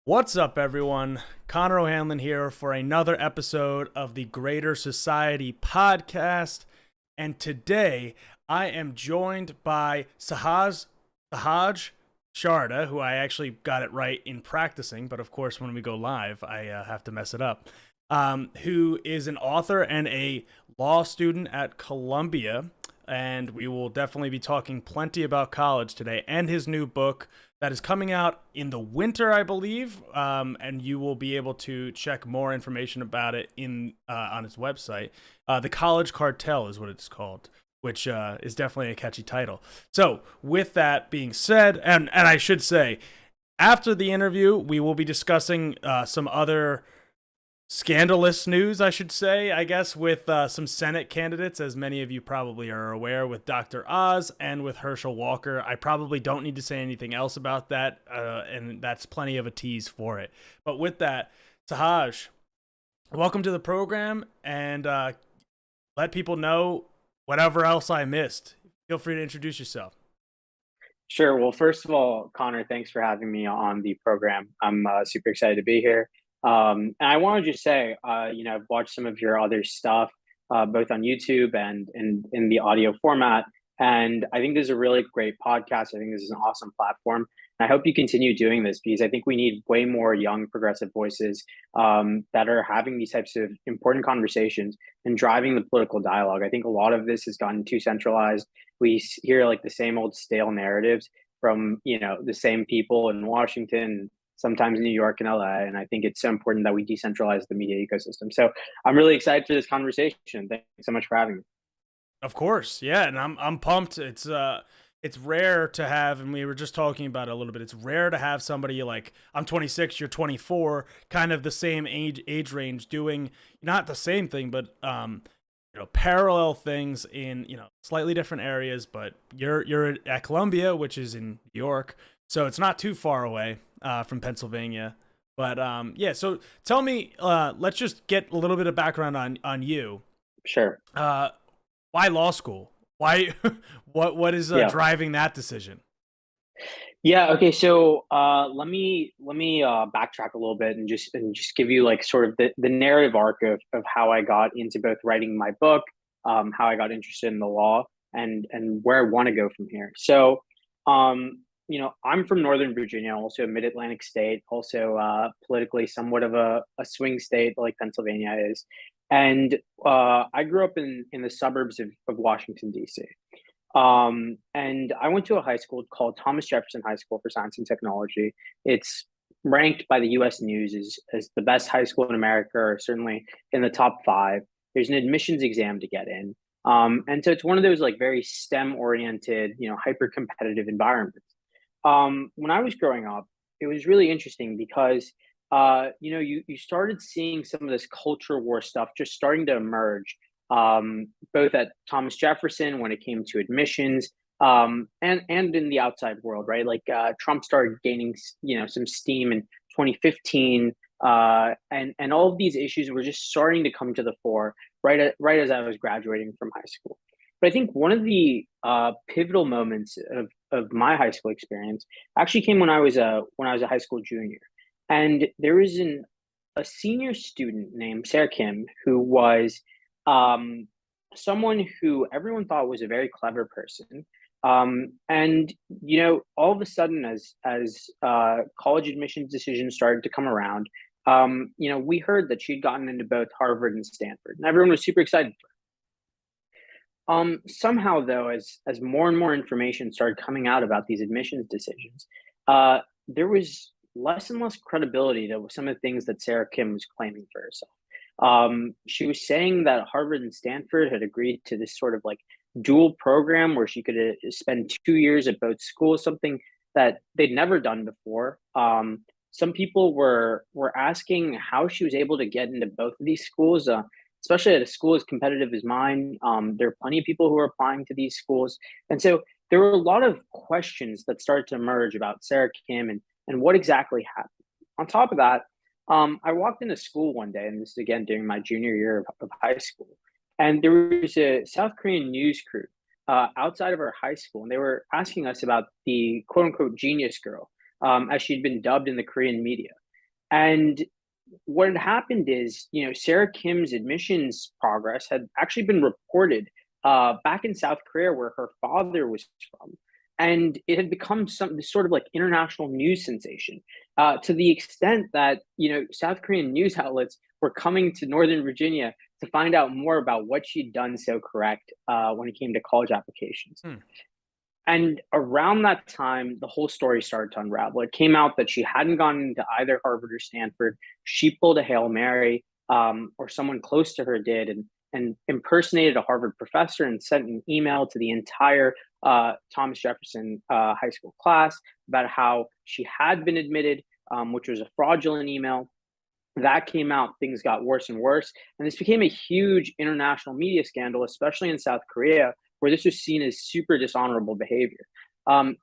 What's up, everyone? Connor O'Hanlon here for another episode of the Greater Society podcast. And today I am joined by Sahaj Sharda, who I actually got it right in practicing, but of course, when we go live, I have to mess it up. Who is an author and a law student at Columbia. And we will definitely be talking plenty about college today and his new book that is coming out in the winter, I believe. And you will be able to check more information about it on his website. The College Cartel is what it's called, which is definitely a catchy title. So with that being said, and I should say, after the interview, we will be discussing some other scandalous news, I should say, I guess, with some Senate candidates, as many of you probably are aware, with Dr. Oz and with Herschel Walker. I probably don't need to say anything else about that, and that's plenty of a tease for it. But with that, Sahaj, welcome to the program, and let people know whatever else I missed. Feel free to introduce yourself. Sure. Well, first of all, Connor, thanks for having me on the program. I'm super excited to be here. And I wanted to just say, I've watched some of your other stuff, both on YouTube and in the audio format. And I think this is a really great podcast. I think this is an awesome platform. And I hope you continue doing this because I think we need way more young progressive voices that are having these types of important conversations and driving the political dialogue. I think a lot of this has gotten too centralized. We hear like the same old stale narratives from the same people in Washington, sometimes New York and LA. And I think it's so important that we decentralize the media ecosystem. So I'm really excited for this conversation. Thanks so much for having me. Of course, yeah, and I'm pumped. It's rare to have, and we were just talking about it a little bit. It's rare to have somebody like I'm 26, you're 24, kind of the same age range, doing not the same thing, but parallel things in slightly different areas. But you're at Columbia, which is in New York, so it's not too far away from Pennsylvania. But yeah, so tell me, let's just get a little bit of background on you. Sure. Uh, why law school? Why? What is Yeah. driving that decision? Yeah. Okay. So let me backtrack a little bit and just give you like sort of the narrative arc of how I got into both writing my book, how I got interested in the law, and where I want to go from here. So, I'm from Northern Virginia, also a Mid-Atlantic state, also politically somewhat of a swing state like Pennsylvania is, and I grew up in the suburbs of Washington D.C. And I went to a high school called Thomas Jefferson High School for Science and Technology. It's ranked by the US News as the best high school in America, or certainly in the top five. There's an admissions exam to get in. And so it's one of those like very STEM oriented, hyper competitive environments. When I was growing up, it was really interesting because, you started seeing some of this culture war stuff just starting to emerge, both at Thomas Jefferson when it came to admissions, and in the outside world, right? Like Trump started gaining, some steam in 2015, and all of these issues were just starting to come to the fore right as I was graduating from high school. But I think one of the pivotal moments of my high school experience actually came when I was a high school junior, and there was a senior student named Sarah Kim who was um, someone who everyone thought was a very clever person. And all of a sudden, as college admissions decisions started to come around, we heard that she'd gotten into both Harvard and Stanford, and everyone was super excited for her. Somehow, though, as more and more information started coming out about these admissions decisions, there was less and less credibility to some of the things that Sarah Kim was claiming for herself. She was saying that Harvard and Stanford had agreed to this sort of like dual program where she could spend 2 years at both schools, something that they'd never done before. Some people were asking how she was able to get into both of these schools, especially at a school as competitive as mine. There are plenty of people who are applying to these schools, and so there were a lot of questions that started to emerge about Sarah Kim and what exactly happened. On top of that, I walked into school one day, and this is again during my junior year of high school, and there was a South Korean news crew outside of our high school, and they were asking us about the quote unquote genius girl, as she'd been dubbed in the Korean media. And what had happened is, Sarah Kim's admissions progress had actually been reported back in South Korea, where her father was from. And it had become some sort of like international news sensation, to the extent that, South Korean news outlets were coming to Northern Virginia to find out more about what she'd done so correct when it came to college applications. Hmm. And around that time, the whole story started to unravel. It came out that she hadn't gone into either Harvard or Stanford. She pulled a Hail Mary, or someone close to her did, and impersonated a Harvard professor and sent an email to the entire Thomas Jefferson High School class about how she had been admitted, which was a fraudulent email. That came out, things got worse and worse. And this became a huge international media scandal, especially in South Korea, where this was seen as super dishonorable behavior.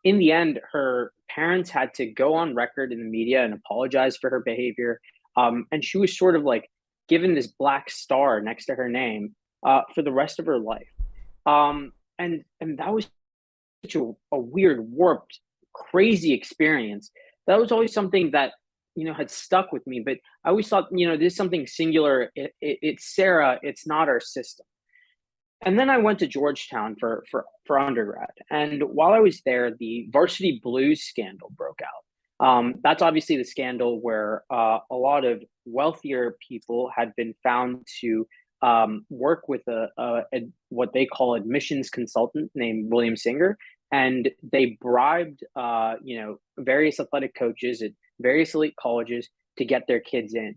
In the end, her parents had to go on record in the media and apologize for her behavior. And she was sort of like given this black star next to her name for the rest of her life. And that was such a weird, warped, crazy experience. That was always something that had stuck with me. But I always thought, this is something singular. It's Sarah. It's not our system. And then I went to Georgetown for undergrad. And while I was there, the varsity blues scandal broke out. That's obviously the scandal where a lot of wealthier people had been found to work with a what they call admissions consultant named William Singer, and they bribed various athletic coaches at various elite colleges to get their kids in.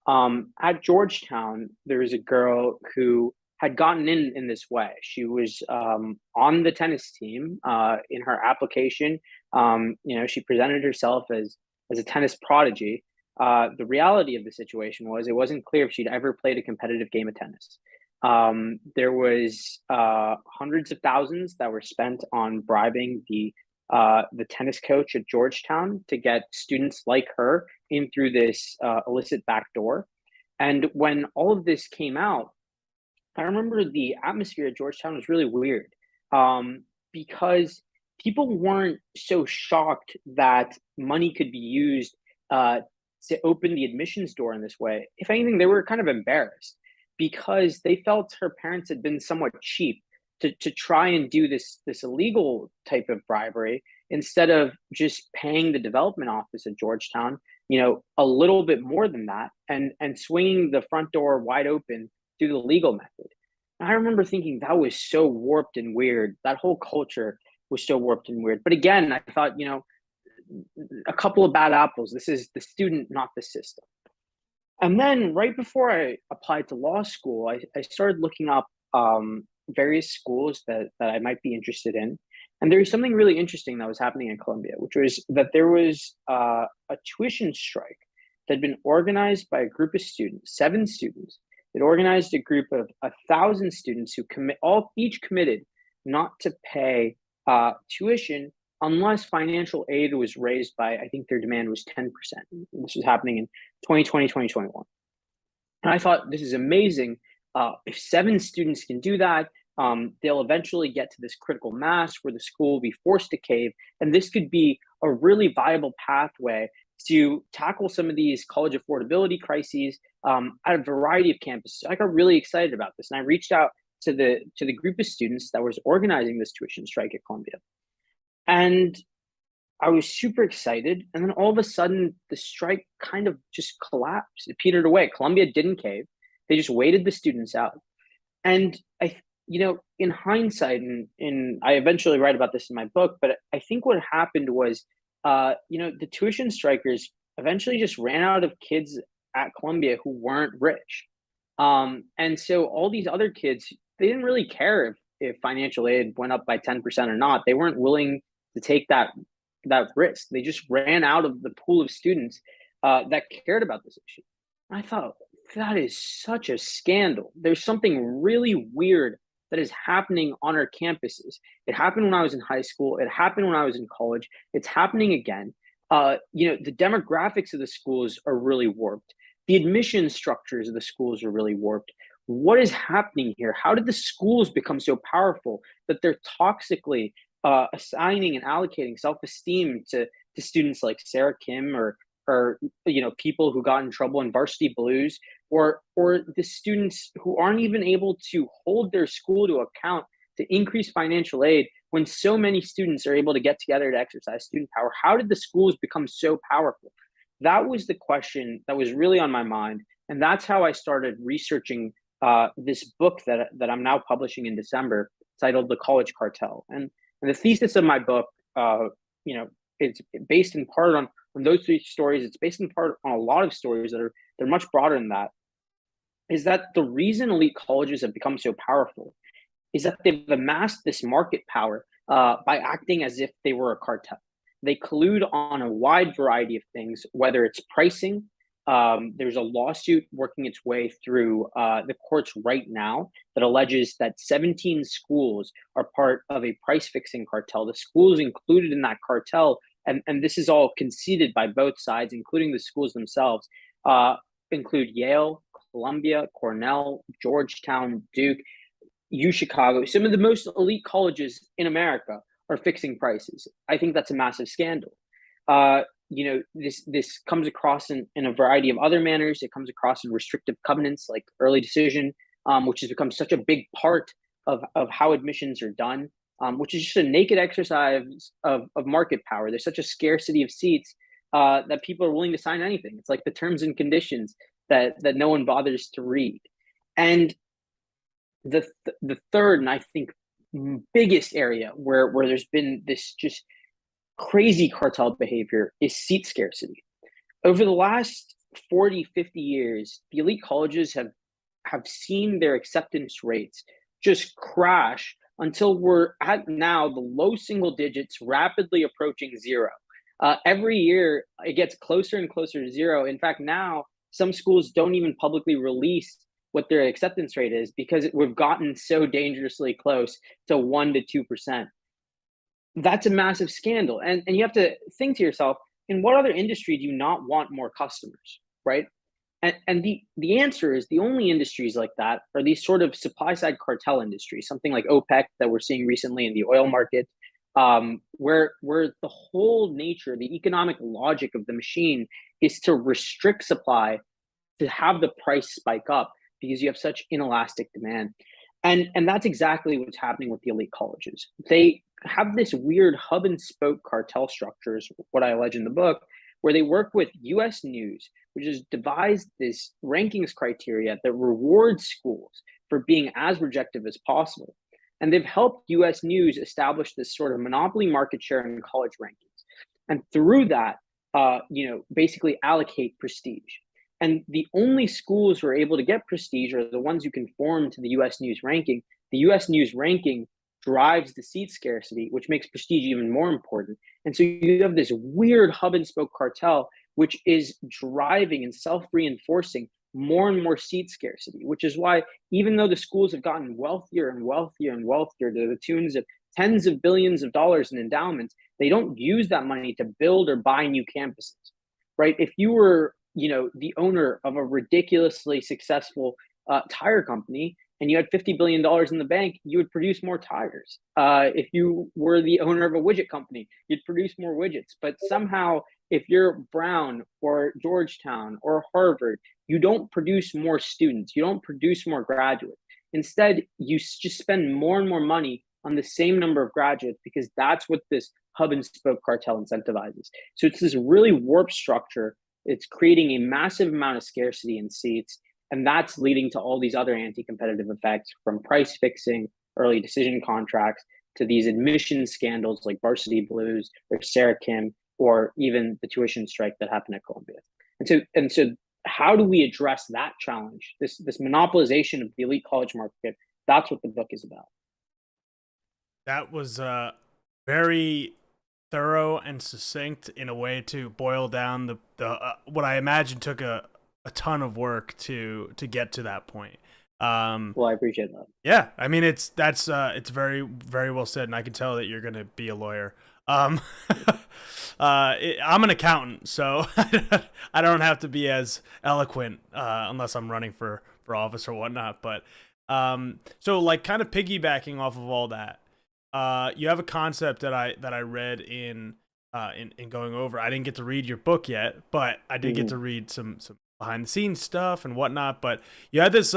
At Georgetown, there was a girl who had gotten in this way. She was on the tennis team. In her application, she presented herself as a tennis prodigy. The reality of the situation was it wasn't clear if she'd ever played a competitive game of tennis. There was hundreds of thousands that were spent on bribing the tennis coach at Georgetown to get students like her in through this illicit back door. And when all of this came out, I remember the atmosphere at Georgetown was really weird, because people weren't so shocked that money could be used to open the admissions door in this way. If anything, they were kind of embarrassed because they felt her parents had been somewhat cheap to try and do this illegal type of bribery instead of just paying the development office at Georgetown, a little bit more than that, and swinging the front door wide open through the legal method. And I remember thinking that was so warped and weird. That whole culture was so warped and weird. But again, I thought, a couple of bad apples. This is the student, not the system. And then right before I applied to law school, I started looking up various schools that I might be interested in. And there was something really interesting that was happening in Columbia, which was that there was a tuition strike that had been organized by a group of students, 7 students. It organized a group of 1,000 students who each committed not to pay tuition unless financial aid was raised by, I think their demand was 10%. This was happening in 2020, 2021. And I thought, this is amazing. If 7 students can do that, they'll eventually get to this critical mass where the school will be forced to cave. And this could be a really viable pathway to tackle some of these college affordability crises at a variety of campuses. I got really excited about this, and I reached out to the group of students that was organizing this tuition strike at Columbia. And I was super excited. And then all of a sudden, the strike kind of just collapsed. It petered away. Columbia didn't cave. They just waited the students out. And in hindsight, and I eventually write about this in my book, but I think what happened was, the tuition strikers eventually just ran out of kids at Columbia who weren't rich. And so all these other kids, they didn't really care if financial aid went up by 10% or not. They weren't willing to take that risk. They just ran out of the pool of students that cared about this issue. And I thought, that is such a scandal. There's something really weird that is happening on our campuses. It happened when I was in high school. It happened when I was in college. It's happening again. The demographics of the schools are really warped. The admission structures of the schools are really warped. What is happening here? How did the schools become so powerful that they're toxically assigning and allocating self-esteem to students like Sarah Kim or or people who got in trouble in varsity blues, or the students who aren't even able to hold their school to account to increase financial aid when so many students are able to get together to exercise student power? How did the schools become so powerful? That was the question that was really on my mind, and that's how I started researching this book that I'm now publishing in December, titled "The College Cartel." And the thesis of my book, you know, it's based in part on those three stories. It's based in part on a lot of stories they're much broader than that. Is that the reason elite colleges have become so powerful? Is that they've amassed this market power by acting as if they were a cartel. They collude on a wide variety of things, whether it's pricing. There's a lawsuit working its way through the courts right now that alleges that 17 schools are part of a price fixing cartel. The schools included in that cartel, and this is all conceded by both sides, including the schools themselves, include Yale, Columbia, Cornell, Georgetown, Duke, U Chicago. Some of the most elite colleges in America are fixing prices. I think that's a massive scandal. This comes across in a variety of other manners. It comes across in restrictive covenants like early decision, which has become such a big part of how admissions are done, which is just a naked exercise of market power. There's such a scarcity of seats that people are willing to sign anything. It's like the terms and conditions that no one bothers to read. And the third, and I think biggest area where there's been this just crazy cartel behavior is seat scarcity. Over the last 40, 50 years, the elite colleges have seen their acceptance rates just crash until we're at now the low single digits, rapidly approaching zero. Every year, it gets closer and closer to zero. In fact, now some schools don't even publicly release what their acceptance rate is because we've gotten so dangerously close to 1% to 2%. That's a massive scandal. And you have to think to yourself, in what other industry do you not want more customers, right? And the answer is the only industries like that are these sort of supply side cartel industries, something like OPEC that we're seeing recently in the oil market, where the whole nature, the economic logic of the machine is to restrict supply, to have the price spike up because you have such inelastic demand. And that's exactly what's happening with the elite colleges. They have this weird hub and spoke cartel structures, what I allege in the book, where they work with US News, which has devised this rankings criteria that rewards schools for being as rejective as possible. And they've helped US News establish this sort of monopoly market share in college rankings. And through that, basically allocate prestige. And the only schools who are able to get prestige are the ones who conform to the US News ranking. The US News ranking drives the seat scarcity, which makes prestige even more important. And so you have this weird hub and spoke cartel, which is driving and self-reinforcing more and more seat scarcity, which is why even though the schools have gotten wealthier and wealthier and wealthier to the tunes of tens of billions of dollars in endowments, they don't use that money to build or buy new campuses, right? If you were the owner of a ridiculously successful tire company and you had $50 billion in the bank, you would produce more tires. If you were the owner of a widget company, you'd produce more widgets. But somehow, if you're Brown or Georgetown or Harvard, you don't produce more students. You don't produce more graduates. Instead, you just spend more and more money on the same number of graduates because that's what this hub and spoke cartel incentivizes. So it's this really warped structure. It's creating a massive amount of scarcity in seats, and that's leading to all these other anti-competitive effects, from price fixing, early decision contracts, to these admission scandals like Varsity Blues or Sarah Kim, or even the tuition strike that happened at Columbia. And so how do we address that challenge, this monopolization of the elite college market? That's what the book is about. That was very thorough and succinct in a way to boil down the what I imagine took a ton of work to get to that point. Well, I appreciate that. Yeah, I mean it's very, very well said, and I can tell that you're going to be a lawyer. I'm an accountant, so I don't have to be as eloquent unless I'm running for office or whatnot. But so like kind of piggybacking off of all that, you have a concept that I read in in going over. I didn't get to read your book yet, but I did get Mhm. to read some behind the scenes stuff and whatnot. But you had this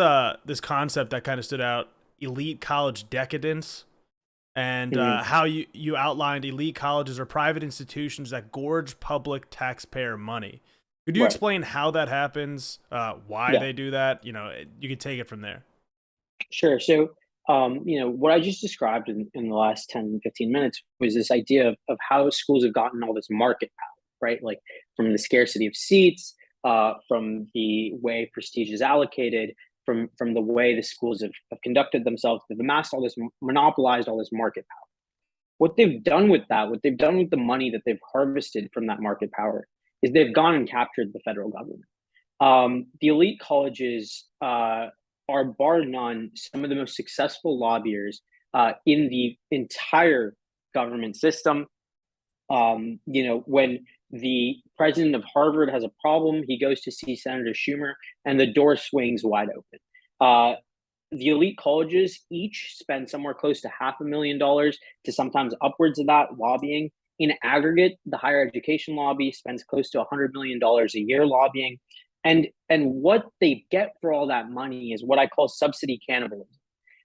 concept that kind of stood out: elite college decadence, and Mhm. how you outlined elite colleges are private institutions that gorge public taxpayer money. Could you Right. explain how that happens, why Yeah. they do that? You could take it from there. Sure. So, what I just described in the last 10, 15 minutes was this idea of how schools have gotten all this market power, right? Like from the scarcity of seats, from the way prestige is allocated, from the way the schools have conducted themselves, they've amassed all this, monopolized all this market power. What they've done with that, what they've done with the money that they've harvested from that market power, is they've gone and captured the federal government. The elite colleges are, bar none, some of the most successful lobbyers in the entire government system. When the president of Harvard has a problem, he goes to see Senator Schumer, and the door swings wide open. Uh, the elite colleges each spend somewhere close to $500,000 to sometimes upwards of that lobbying. In aggregate, the higher education lobby spends close to $100 million a year lobbying, and what they get for all that money is what I call subsidy cannibalism.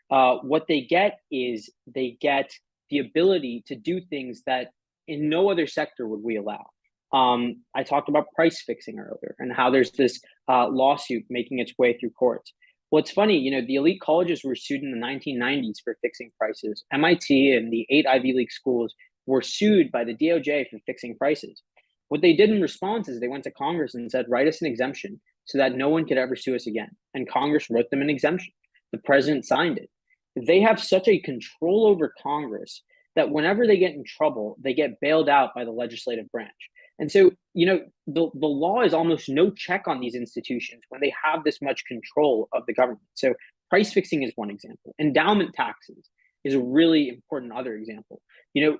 What they get is they get the ability to do things that in no other sector would we allow. I talked about price fixing earlier and how there's this lawsuit making its way through courts. Well, it's funny, the elite colleges were sued in the 1990s for fixing prices. MIT and the 8 Ivy League schools were sued by the DOJ for fixing prices. What they did in response is they went to Congress and said, write us an exemption so that no one could ever sue us again. And Congress wrote them an exemption. The president signed it. They have such a control over Congress that whenever they get in trouble, they get bailed out by the legislative branch. And so, the law is almost no check on these institutions when they have this much control of the government. So, price fixing is one example. Endowment taxes is a really important other example. You know,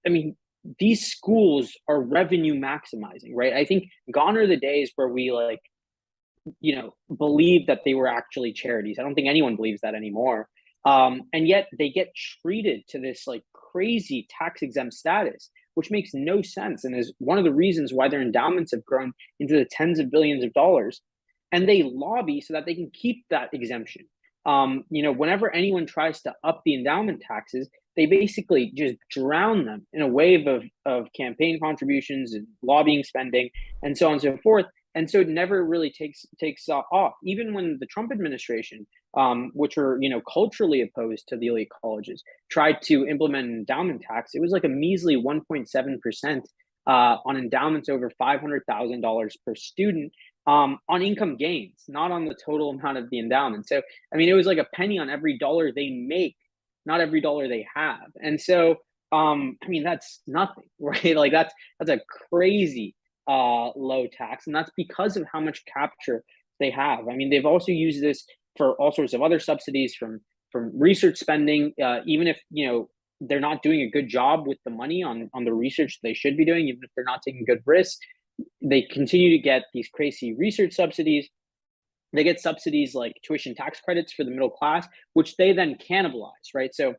I mean, these schools are revenue maximizing, right? I think gone are the days where we believe that they were actually charities. I don't think anyone believes that anymore. And yet they get treated to this like crazy tax exempt status, which makes no sense and is one of the reasons why their endowments have grown into the tens of billions of dollars. And they lobby so that they can keep that exemption. Whenever anyone tries to up the endowment taxes, they basically just drown them in a wave of campaign contributions and lobbying spending and so on and so forth. And so it never really takes off. Even when the Trump administration, which were culturally opposed to the elite colleges, tried to implement an endowment tax, it was like a measly 1.7% on endowments over $500,000 per student, on income gains, not on the total amount of the endowment. So I mean, it was like a penny on every dollar they make, not every dollar they have. And so I mean, that's nothing, right? Like that's a crazy low tax, and that's because of how much capture they have. I mean, they've also used this for all sorts of other subsidies, from research spending, even if they're not doing a good job with the money on the research they should be doing, even if they're not taking good risks. They continue to get these crazy research subsidies. They get subsidies like tuition tax credits for the middle class, which they then cannibalize, right? So,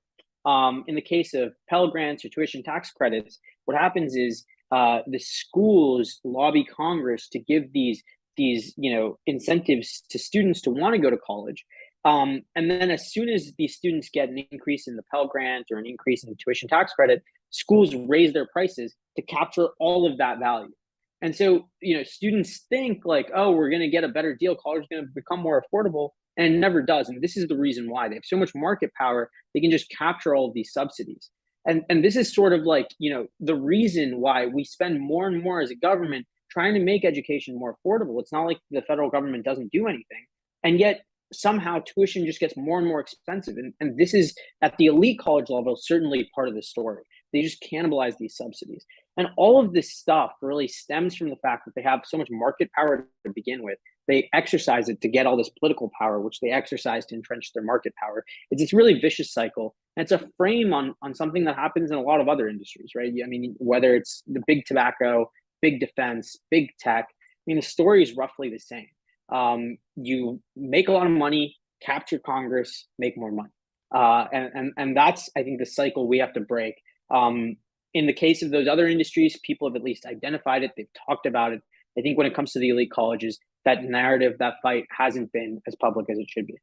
in the case of Pell Grants or tuition tax credits, what happens is the schools lobby Congress to give these incentives to students to want to go to college. And then as soon as these students get an increase in the Pell Grant or an increase in the tuition tax credit, schools raise their prices to capture all of that value. And so, students think like, oh, we're going to get a better deal. College is going to become more affordable. And it never does. And this is the reason why they have so much market power. They can just capture all of these subsidies. And this is sort of like, the reason why we spend more and more as a government trying to make education more affordable. It's not like the federal government doesn't do anything. And yet somehow tuition just gets more and more expensive. And this is at the elite college level, certainly part of the story. They just cannibalize these subsidies. And all of this stuff really stems from the fact that they have so much market power to begin with. They exercise it to get all this political power, which they exercise to entrench their market power. It's this really vicious cycle. And it's a frame on something that happens in a lot of other industries, right? I mean, whether it's the big tobacco, big defense, big tech, I mean, the story is roughly the same. You make a lot of money, capture Congress, make more money. And that's, I think, the cycle we have to break. in the case of those other industries, people have at least identified it. They've talked about it. I think when it comes to the elite colleges, that narrative, that fight hasn't been as public as it should be.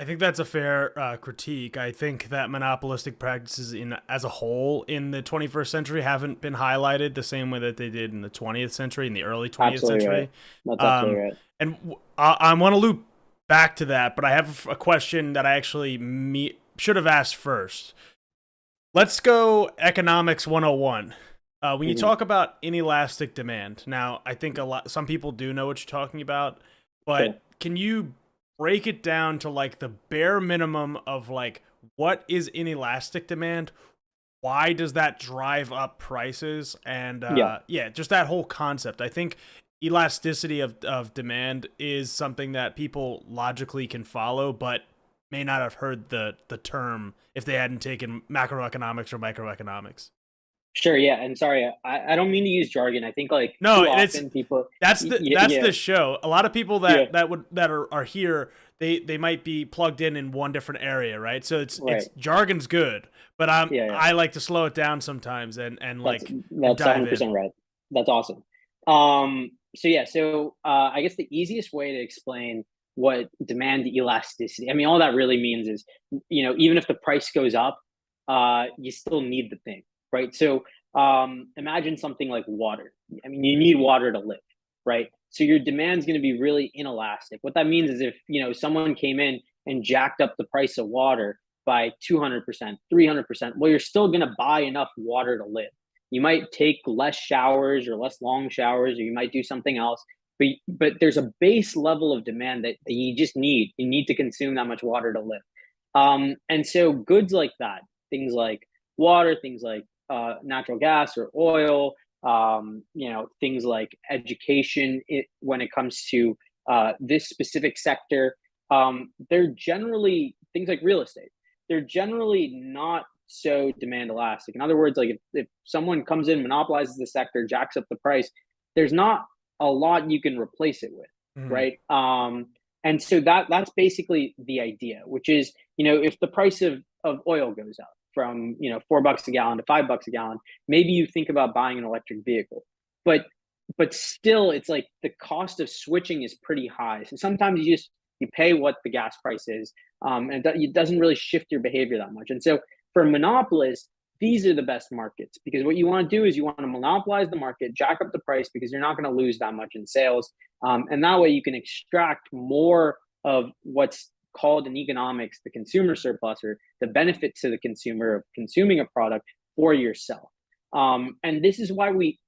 I think that's a fair critique. I think that monopolistic practices as a whole in the 21st century haven't been highlighted the same way that they did in the 20th century, in the early 20th Absolutely century. right. That's absolutely right. And I want to loop back to that, but I have a question that I actually should have asked first. Let's go economics 101. When you talk about inelastic demand, now I think some people do know what you're talking about, but Sure. can you break it down to like the bare minimum of like what is inelastic demand? Why does that drive up prices? And Yeah. just that whole concept. I think elasticity of demand is something that people logically can follow, but may not have heard the term if they hadn't taken macroeconomics or microeconomics. Sure. Yeah. And sorry, I don't mean to use jargon. I think like No, too and it's often people, that's yeah, the show. A lot of people yeah, that are here, they might be plugged in one different area, right? So it's right. jargon's good, but Yeah. Yeah. I like to slow it down sometimes and That's like and that's dive in. 100% right. That's awesome. So yeah, so I guess the easiest way to explain what demand elasticity, I mean, all that really means is, even if the price goes up, you still need the thing, right? So imagine something like water. I mean, you need water to live, right? So your demand is going to be really inelastic. What that means is if, someone came in and jacked up the price of water by 200%, 300%, well, you're still going to buy enough water to live. You might take less showers or less long showers, or you might do something else. But there's a base level of demand that you just need. You need to consume that much water to live. And so goods like that, things like water, things like natural gas or oil, things like education, when it comes to this specific sector, they're generally things like real estate. They're generally not so demand elastic. In other words, like if someone comes in, monopolizes the sector, jacks up the price, there's not a lot you can replace it with, Mhm. right? And so that's basically the idea, which is, if the price of oil goes up from $4 a gallon to $5 a gallon, maybe you think about buying an electric vehicle, but still, it's like the cost of switching is pretty high. So sometimes you pay what the gas price is, and it doesn't really shift your behavior that much. And so for monopolists, these are the best markets because what you want to do is you want to monopolize the market, jack up the price because you're not going to lose that much in sales. And that way you can extract more of what's called in economics the consumer surplus, or the benefit to the consumer of consuming a product for yourself. And this is why we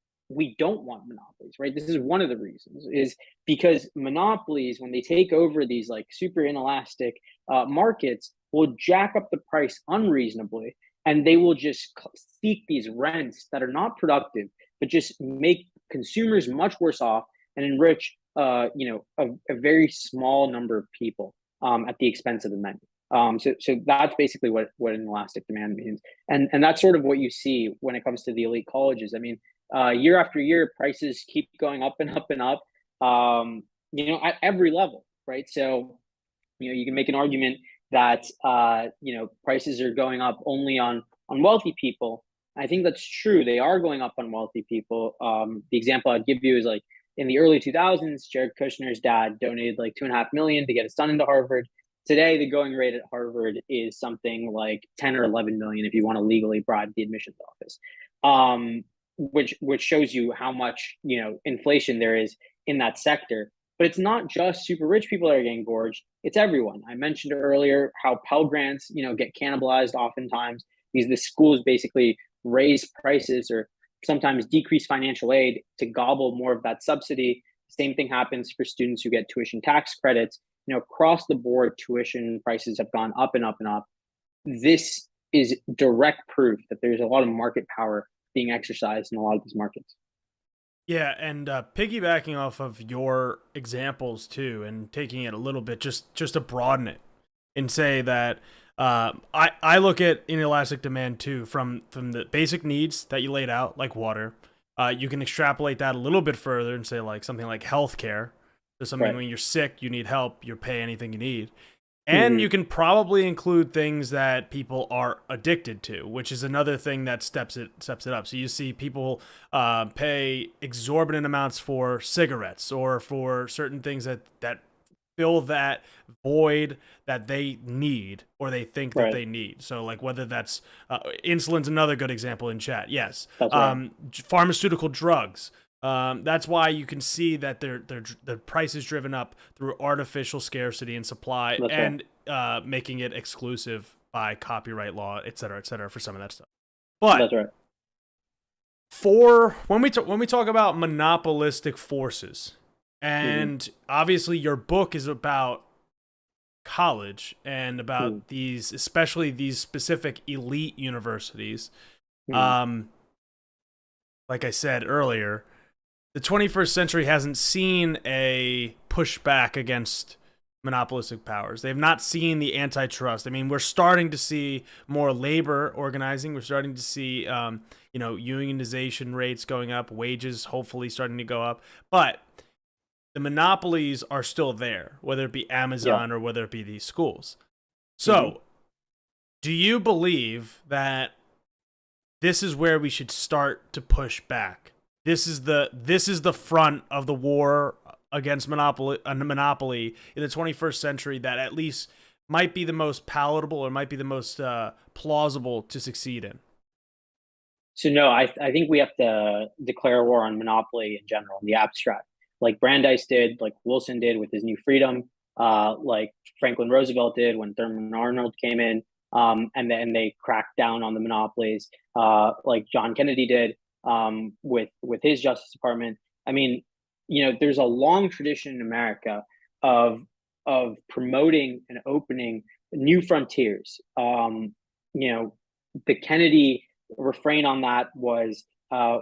don't want monopolies, right? This is one of the reasons, is because monopolies, when they take over these like super inelastic markets, will jack up the price unreasonably, and they will just seek these rents that are not productive, but just make consumers much worse off and enrich, a very small number of people at the expense of the many. So that's basically what an elastic demand means, and that's sort of what you see when it comes to the elite colleges. I mean, year after year, prices keep going up and up and up. At every level, right? So, you can make an argument that prices are going up only on wealthy people. I think that's true. They are going up on wealthy people. The example I'd give you is like in the early 2000s, Jared Kushner's dad donated like 2.5 million to get his son into Harvard. Today, the going rate at Harvard is something like 10 or 11 million if you want to legally bribe the admissions office. Which shows you how much inflation there is in that sector. But it's not just super rich people that are getting gorged; it's everyone. I mentioned earlier how Pell Grants, get cannibalized oftentimes because the schools basically raise prices or sometimes decrease financial aid to gobble more of that subsidy. Same thing happens for students who get tuition tax credits. Across the board, tuition prices have gone up and up and up. This is direct proof that there's a lot of market power being exercised in a lot of these markets. Yeah, and piggybacking off of your examples too, and taking it a little bit, just to broaden it, and say that I look at inelastic demand too from the basic needs that you laid out, like water. You can extrapolate that a little bit further and say like something like healthcare. So something Right. when you're sick, you need help, you pay anything you need. And you can probably include things that people are addicted to, which is another thing that steps it up. So you see people pay exorbitant amounts for cigarettes or for certain things that fill that void that they need or they think that Right. they need. So like whether that's insulin's another good example in chat. Yes, That's right. pharmaceutical drugs. That's why you can see that the price is driven up through artificial scarcity and supply That's right. and making it exclusive by copyright law, et cetera, for some of that stuff. But That's right. for when we talk about monopolistic forces, and obviously your book is about college and about these, especially these specific elite universities. Like I said earlier, the 21st century hasn't seen a pushback against monopolistic powers. They've not seen the antitrust. I mean, we're starting to see more labor organizing. We're starting to see, unionization rates going up, wages hopefully starting to go up. But the monopolies are still there, whether it be Amazon or whether it be these schools. So, do you believe that this is where we should start to push back? This is the front of the war against monopoly in the 21st century that at least might be the most palatable or might be the most plausible to succeed in. So no, I think we have to declare war on monopoly in general, in the abstract, like Brandeis did, like Wilson did with his New Freedom, like Franklin Roosevelt did when Thurman Arnold came in, and then they cracked down on the monopolies, like John Kennedy did with his Justice Department. I mean, there's a long tradition in America of promoting and opening new frontiers. The Kennedy refrain on that was,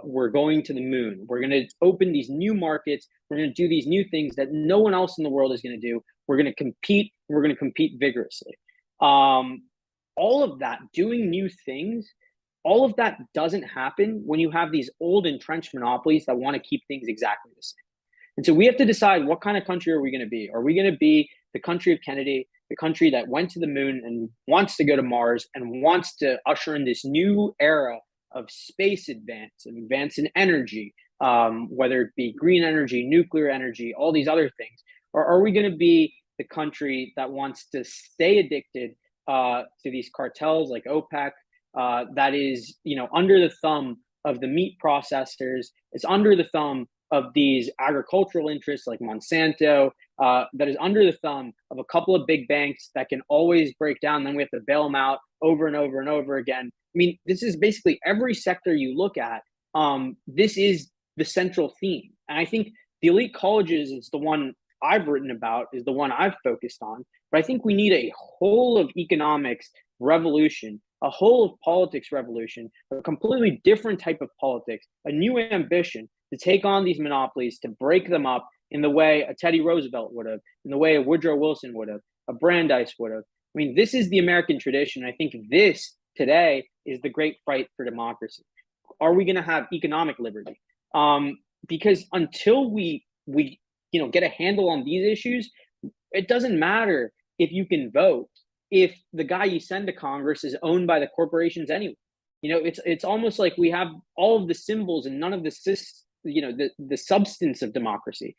we're going to the moon. We're going to open these new markets. We're going to do these new things that no one else in the world is going to do. We're going to compete. We're going to compete vigorously. All of that, doing new things, all of that doesn't happen when you have these old entrenched monopolies that want to keep things exactly the same. And so we have to decide, what kind of country are we going to be? Are we going to be the country of Kennedy, the country that went to the moon and wants to go to Mars and wants to usher in this new era of space advance in energy, whether it be green energy, nuclear energy, all these other things? Or are we going to be the country that wants to stay addicted to these cartels like OPEC, that is, under the thumb of the meat processors, it's under the thumb of these agricultural interests like Monsanto, that is under the thumb of a couple of big banks that can always break down, then we have to bail them out over and over and over again. I mean, this is basically every sector you look at. This is the central theme. And I think the elite colleges is the one I've written about, is the one I've focused on. But I think we need a whole of economics revolution, a whole of politics revolution, a completely different type of politics, a new ambition to take on these monopolies, to break them up in the way a Teddy Roosevelt would have, in the way a Woodrow Wilson would have, a Brandeis would have. I mean, this is the American tradition. I think this today is the great fight for democracy. Are we going to have economic liberty? Because until we get a handle on these issues, it doesn't matter if you can vote if the guy you send to Congress is owned by the corporations anyway. It's almost like we have all of the symbols and none of the substance of democracy.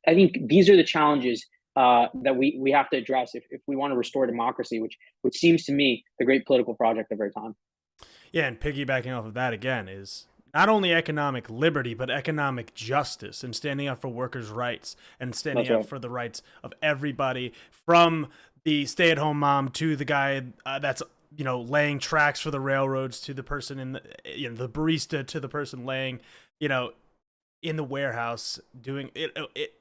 I think these are the challenges that we have to address if we want to restore democracy, which seems to me the great political project of our time. Yeah, and piggybacking off of that again is not only economic liberty, but economic justice and standing up for workers' rights and standing up for the rights of everybody, from the stay-at-home mom to the guy that's laying tracks for the railroads, to the person in the barista, to the person laying in the warehouse doing it.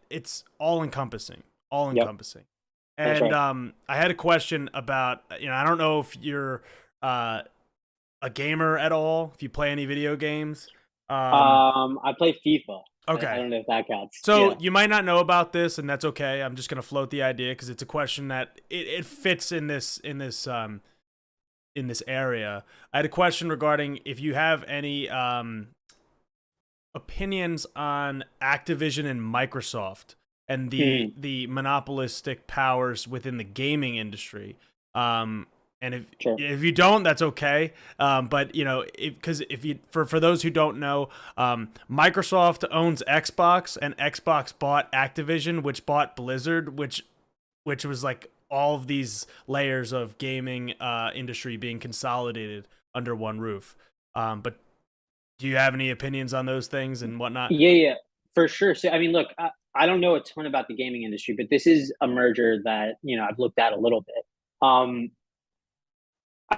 It's all encompassing. And I had a question about, I don't know if you're a gamer at all, if you play any video games. I play FIFA. Okay. I don't know if that counts. So you might not know about this, and that's okay. I'm just gonna float the idea because it's a question that it fits in this area. I had a question regarding if you have any opinions on Activision and Microsoft and Mhm. the monopolistic powers within the gaming industry. And Sure. if you don't, that's okay. But you know, because if you for those who don't know, Microsoft owns Xbox, and Xbox bought Activision, which bought Blizzard, which was like all of these layers of gaming industry being consolidated under one roof. But do you have any opinions on those things and whatnot? Yeah, yeah, for sure. So, I mean, look, I don't know a ton about the gaming industry, but this is a merger that, I've looked at a little bit. Um,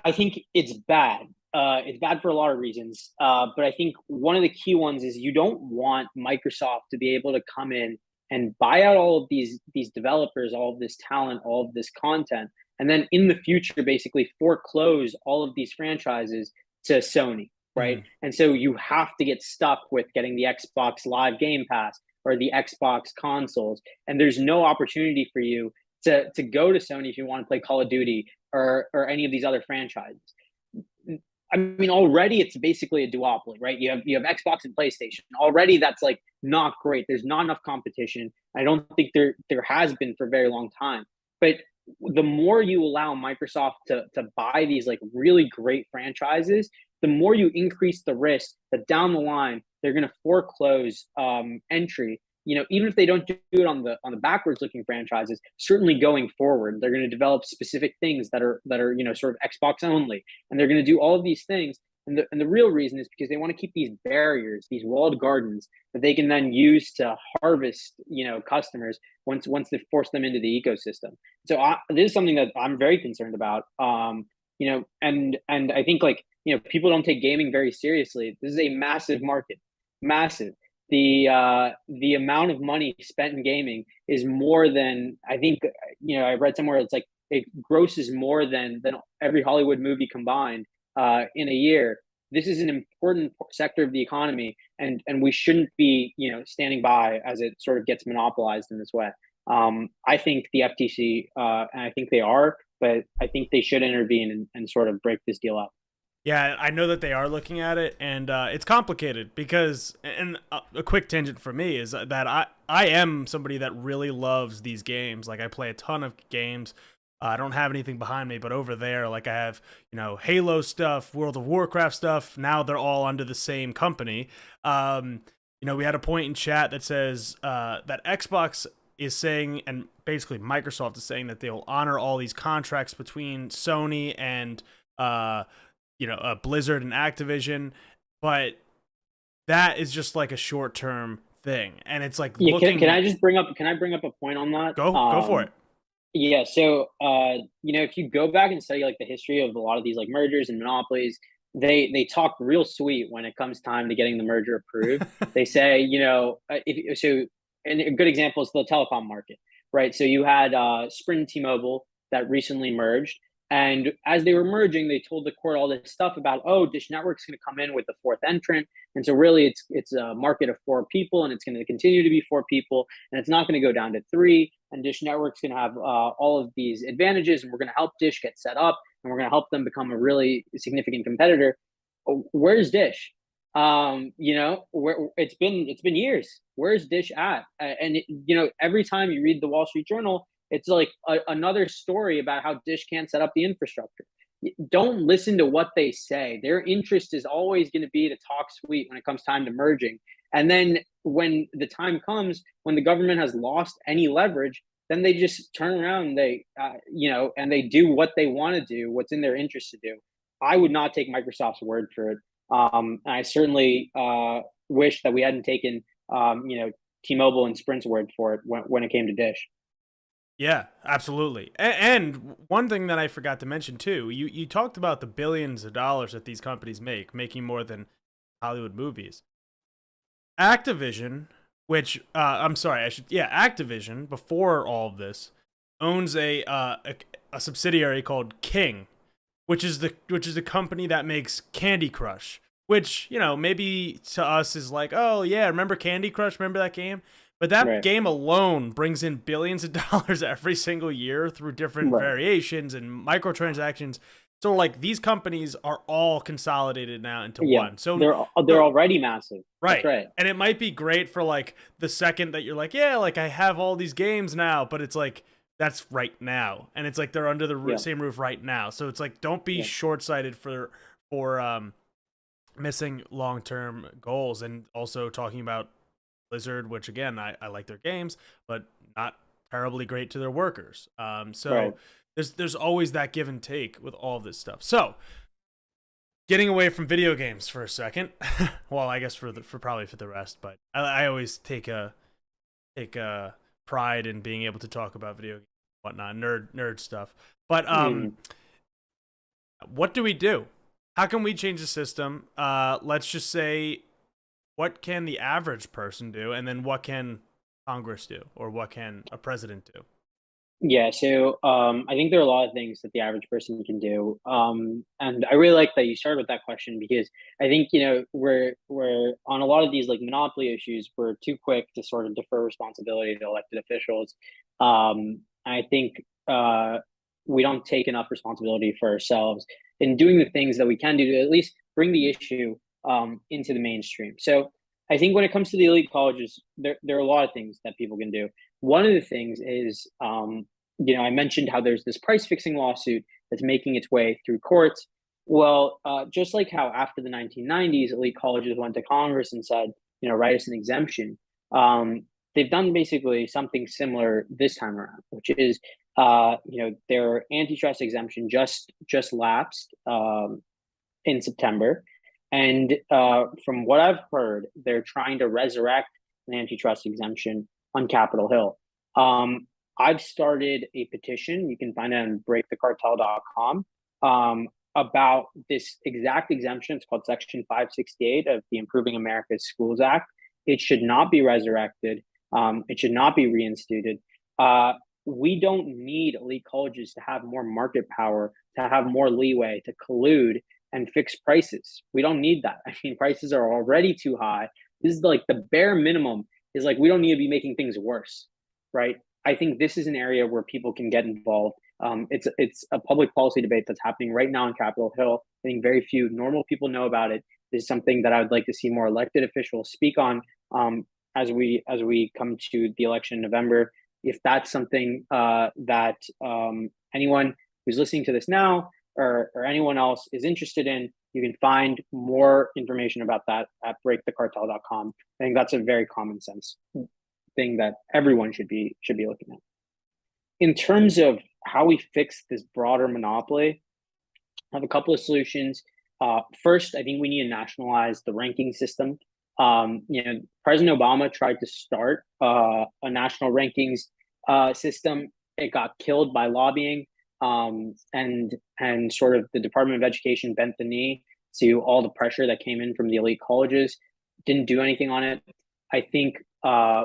I think it's bad. It's bad for a lot of reasons. But I think one of the key ones is you don't want Microsoft to be able to come in and buy out all of these developers, all of this talent, all of this content, and then in the future basically foreclose all of these franchises to Sony, right? Mm-hmm. And so you have to get stuck with getting the Xbox Live Game Pass or the Xbox consoles, and there's no opportunity for you to go to Sony if you want to play Call of Duty or any of these other franchises. I mean, already it's basically a duopoly, right? You have Xbox and PlayStation. Already that's like not great. There's not enough competition. I don't think there has been for a very long time. But the more you allow Microsoft to buy these like really great franchises, the more you increase the risk that down the line they're going to foreclose entry. Even if they don't do it on the backwards looking franchises, certainly going forward, they're going to develop specific things that are sort of Xbox only, and they're going to do all of these things. And the real reason is because they want to keep these barriers, these walled gardens that they can then use to harvest, customers once they force them into the ecosystem. So this is something that I'm very concerned about. And I think like people don't take gaming very seriously. This is a massive market, massive. The amount of money spent in gaming is more than I think. I read somewhere it's like it grosses more than every Hollywood movie combined in a year. This is an important sector of the economy, and we shouldn't be standing by as it sort of gets monopolized in this way. I think the FTC, and I think they are, but I think they should intervene and sort of break this deal up. Yeah, I know that they are looking at it, and it's complicated because, and a quick tangent for me is that I am somebody that really loves these games. Like I play a ton of games. I don't have anything behind me, but over there, like I have, Halo stuff, World of Warcraft stuff. Now they're all under the same company. We had a point in chat that says that Xbox is saying, and basically Microsoft is saying that they'll honor all these contracts between Sony and Blizzard and Activision, but that is just like a short term thing, and it's like Yeah, looking. Can I bring up a point on that? Go for it. Yeah, so if you go back and study like the history of a lot of these like mergers and monopolies, they talk real sweet when it comes time to getting the merger approved. They say, if so, and a good example is the telecom market, right? So you had Sprint and T-Mobile that recently merged, and as they were merging, they told the court all this stuff about, oh, Dish Network's going to come in with the fourth entrant, and so really it's a market of four people, and it's going to continue to be four people, and it's not going to go down to three. And Dish Network's going to have all of these advantages, and we're going to help Dish get set up, and we're going to help them become a really significant competitor. Where's Dish? Where it's been years. Where's Dish at? And every time you read the Wall Street Journal, it's like another story about how Dish can't set up the infrastructure. Don't listen to what they say. Their interest is always going to be to talk sweet when it comes time to merging. And then when the time comes, when the government has lost any leverage, then they just turn around and and they do what they want to do, what's in their interest to do. I would not take Microsoft's word for it. And I certainly wish that we hadn't taken, T-Mobile and Sprint's word for it when it came to Dish. Yeah, absolutely. And one thing that I forgot to mention too, you talked about the billions of dollars that these companies making more than Hollywood movies. Activision, which I'm sorry, Activision before all of this owns a subsidiary called King, which is the company that makes Candy Crush, which maybe to us is like, oh yeah, remember Candy Crush? Remember that game? But that Right. game alone brings in billions of dollars every single year through different Right. variations and microtransactions. So like these companies are all consolidated now into Yeah, one. So they're so already massive. That's right. right. And it might be great for like the second that you're like, yeah, like I have all these games now, but it's like that's right now. And it's like they're under the Yeah, same roof right now. So it's like don't be yeah, short-sighted for missing long-term goals, and also talking about Blizzard, which again, I like their games, but not terribly great to their workers. So right. there's always that give and take with all of this stuff. So getting away from video games for a second, well, I guess for probably for the rest, but I always take a pride in being able to talk about video games, whatnot, nerd stuff. But Mm. what do we do? How can we change the system? Let's just say, what can the average person do, and then what can Congress do, or what can a president do? Yeah, so I think there are a lot of things that the average person can do, and I really like that you started with that question because I think we're on a lot of these like monopoly issues. We're too quick to sort of defer responsibility to elected officials. I think we don't take enough responsibility for ourselves in doing the things that we can do to at least bring the issue into the mainstream. So I think when it comes to the elite colleges, there are a lot of things that people can do. One of the things is, I mentioned how there's this price fixing lawsuit that's making its way through courts. Well, just like how after the 1990s, elite colleges went to Congress and said, write us an exemption. They've done basically something similar this time around, which is, their antitrust exemption just lapsed in September, and from what I've heard, they're trying to resurrect an antitrust exemption on Capitol Hill. I've started a petition. You can find it on breakthecartel.com about this exact exemption. It's called Section 568 of the Improving America's Schools Act. It should not be resurrected. It should not be reinstated. We don't need elite colleges to have more market power, to have more leeway, to collude and fix prices. We don't need that. I mean, prices are already too high. This is like the bare minimum is like we don't need to be making things worse, right? I think this is an area where people can get involved. It's a public policy debate that's happening right now on Capitol Hill. I think very few normal people know about it. This is something that I would like to see more elected officials speak on as we come to the election in November. If that's something that anyone who's listening to this now or anyone else is interested in, you can find more information about that at breakthecartel.com. I think that's a very common sense thing that everyone should be looking at. In terms of how we fix this broader monopoly, I have a couple of solutions. First, I think we need to nationalize the ranking system. President Obama tried to start a national rankings system. It got killed by lobbying, and sort of the Department of Education bent the knee to all the pressure that came in from the elite colleges. Didn't do anything on it. I think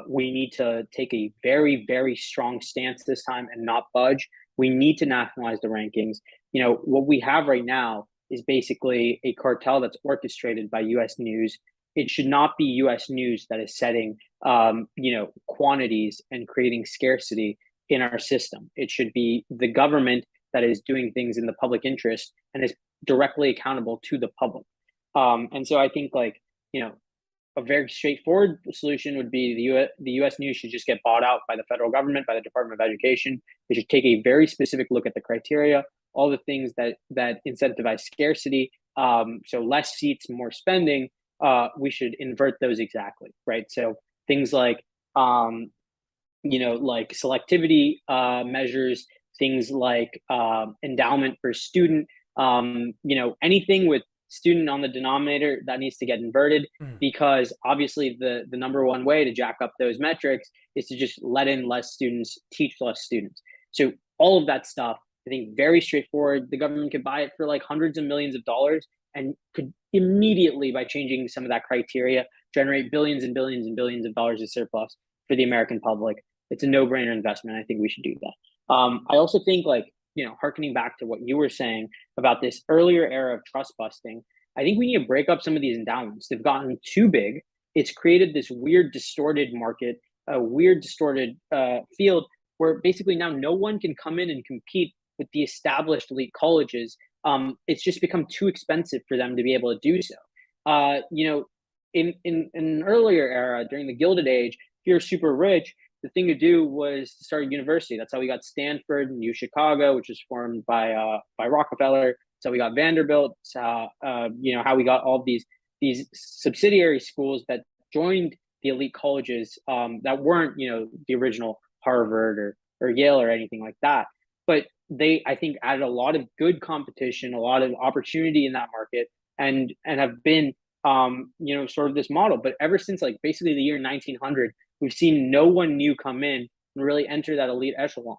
we need to take a very, very strong stance this time and not budge. We need to nationalize the rankings. What we have right now is basically a cartel that's orchestrated by U.S. News. It should not be U.S. News that is setting, quantities and creating scarcity in our system. It should be the government that is doing things in the public interest and is directly accountable to the public. And so I think a very straightforward solution would be the U.S. News should just get bought out by the federal government, by the Department of Education. They should take a very specific look at the criteria, all the things that incentivize scarcity. So less seats, more spending. We should invert those exactly, right? So things like like selectivity measures, things like endowment per student, anything with student on the denominator that needs to get inverted, because obviously the number one way to jack up those metrics is to just let in less students, teach less students. So all of that stuff, I think, very straightforward. The government could buy it for like hundreds of millions of dollars and could immediately, by changing some of that criteria, generate billions and billions and billions of dollars of surplus for the American public. It's a no-brainer investment. I think we should do that. I also think harkening back to what you were saying about this earlier era of trust busting, I think we need to break up some of these endowments. They've gotten too big. It's created this weird distorted market, a weird distorted field where basically now no one can come in and compete with the established elite colleges it's just become too expensive for them to be able to do so. You know, in an earlier era during the Gilded Age, if you're super rich, the thing to do was to start a university. That's how we got Stanford and U Chicago, which was formed by Rockefeller. So we got Vanderbilt. You know, how we got all these subsidiary schools that joined the elite colleges, that weren't, you know, the original Harvard or Yale or anything like that. But they, I think, added a lot of good competition, a lot of opportunity in that market, and have been, you know, sort of this model. But ever since like basically the year 1900, we've seen no one new come in and really enter that elite echelon.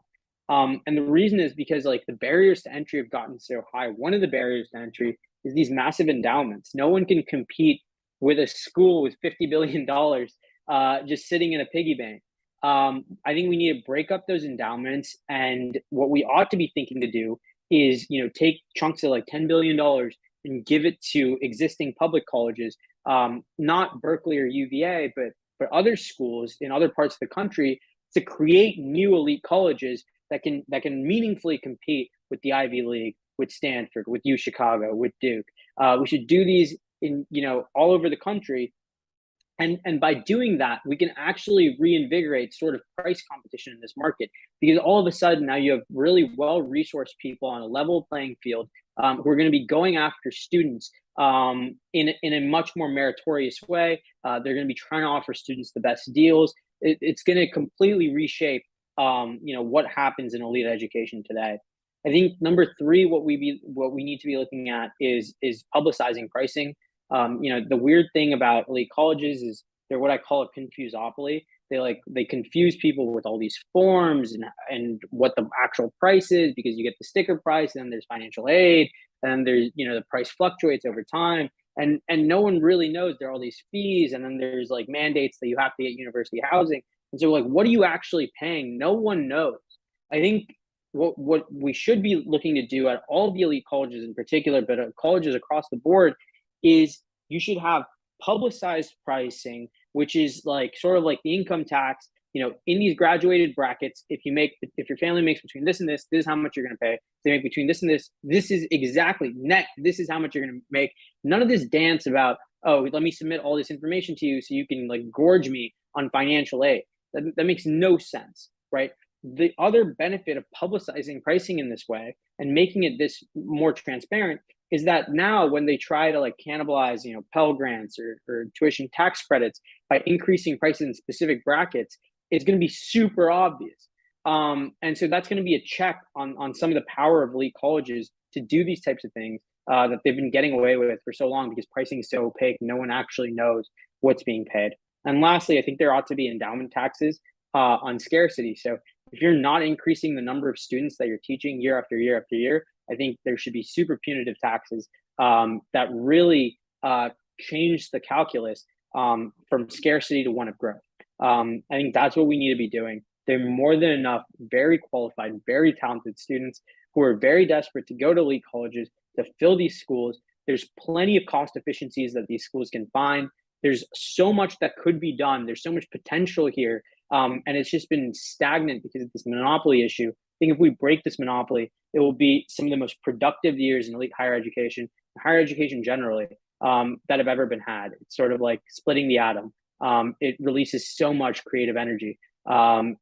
And the reason is because like the barriers to entry have gotten so high. One of the barriers to entry is these massive endowments. No one can compete with a school with $50 billion just sitting in a piggy bank. I think we need to break up those endowments, and what we ought to be thinking to do is, you know, take chunks of like $10 billion and give it to existing public colleges, not Berkeley or UVA, but other schools in other parts of the country, to create new elite colleges that can meaningfully compete with the Ivy League, with Stanford, with U Chicago, with Duke. We should do these in, you know, all over the country, and by doing that, we can actually reinvigorate sort of price competition in this market, because all of a sudden now you have really well resourced people on a level playing field, who are going to be going after students, in a much more meritorious way. They're going to be trying to offer students the best deals. It's going to completely reshape, you know, what happens in elite education today. I think number three, what we need to be looking at is publicizing pricing. You know, the weird thing about elite colleges is they're what I call a confusopoly. They confuse people with all these forms and what the actual price is, because you get the sticker price, and then there's financial aid, and then there's, you know, the price fluctuates over time, and no one really knows there are all these fees, and then there's like mandates that you have to get university housing, and so like what are you actually paying? No one knows. I think what we should be looking to do at all the elite colleges in particular, but colleges across the board, is you should have publicized pricing, which is like sort of like the income tax. You know, in these graduated brackets, if your family makes between this and this is how much you're going to pay. If they make between this and this is exactly net. This is how much you're going to make. None of this dance about, oh, let me submit all this information to you so you can like gorge me on financial aid. That makes no sense, right? The other benefit of publicizing pricing in this way and making it this more transparent is that now when they try to like cannibalize, you know, Pell Grants or tuition tax credits by increasing prices in specific brackets, it's going to be super obvious. And so that's going to be a check on some of the power of elite colleges to do these types of things, that they've been getting away with for so long, because pricing is so opaque. No one actually knows what's being paid. And lastly, I think there ought to be endowment taxes on scarcity. So if you're not increasing the number of students that you're teaching year after year after year, I think there should be super punitive taxes, that really change the calculus, from scarcity to one of growth. I think that's what we need to be doing. There are more than enough very qualified, very talented students who are very desperate to go to elite colleges to fill these schools. There's plenty of cost efficiencies that these schools can find. There's so much that could be done. There's so much potential here. And it's just been stagnant because of this monopoly issue. I think if we break this monopoly, it will be some of the most productive years in elite higher education generally, that have ever been had. It's sort of like splitting the atom. It releases so much creative energy. And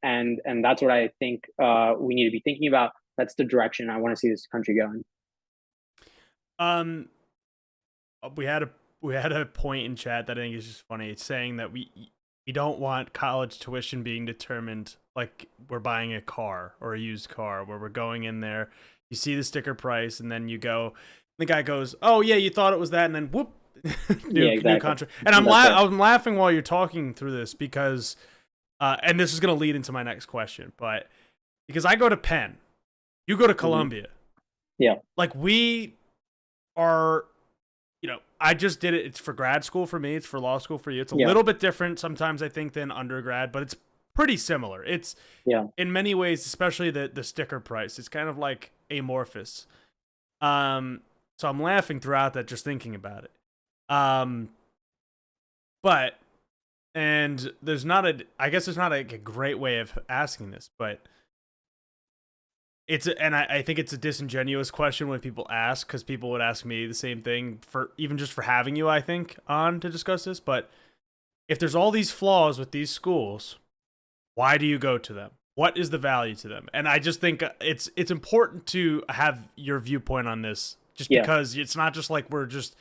that's what I think we need to be thinking about. That's the direction I want to see this country going. Um, we had a point in chat that I think is just funny. It's saying that we don't want college tuition being determined like we're buying a car or a used car, where we're going in there, you see the sticker price, and then you go, the guy goes, "Oh yeah, you thought it was that," and then whoop, new contract. And I'm laughing while you're talking through this because, and this is gonna lead into my next question, but because I go to Penn, you go to Columbia, yeah, like we are. You know, I just did it. It's for grad school for me. It's for law school for you. It's a little bit different sometimes, I think, than undergrad, but it's pretty similar. It's in many ways, especially the sticker price. It's kind of like amorphous. So I'm laughing throughout that just thinking about it. But and there's not a. I guess there's not a great way of asking this, but I think it's a disingenuous question when people ask, because people would ask me the same thing for even just for having you, I think, on to discuss this. But if there's all these flaws with these schools, why do you go to them? What is the value to them? And I just think it's important to have your viewpoint on this, just Yeah, because it's not just like we're just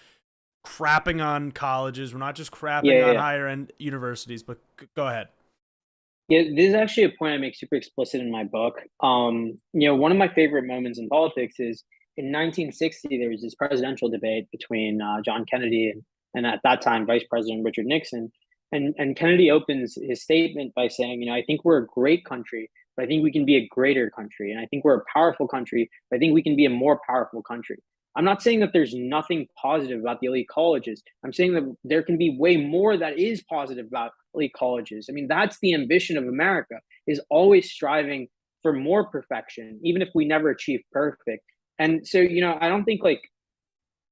crapping on colleges, we're not just yeah, crapping yeah, on yeah. higher end universities. But go ahead. Yeah, this is actually a point I make super explicit in my book. One of my favorite moments in politics is in 1960, there was this presidential debate between John Kennedy and at that time Vice President Richard Nixon. And Kennedy opens his statement by saying, I think we're a great country, but I think we can be a greater country. And I think we're a powerful country, but I think we can be a more powerful country. I'm not saying that there's nothing positive about the elite colleges. I'm saying that there can be way more that is positive about elite colleges. I mean, that's the ambition of America, is always striving for more perfection, even if we never achieve perfect. And so, I don't think like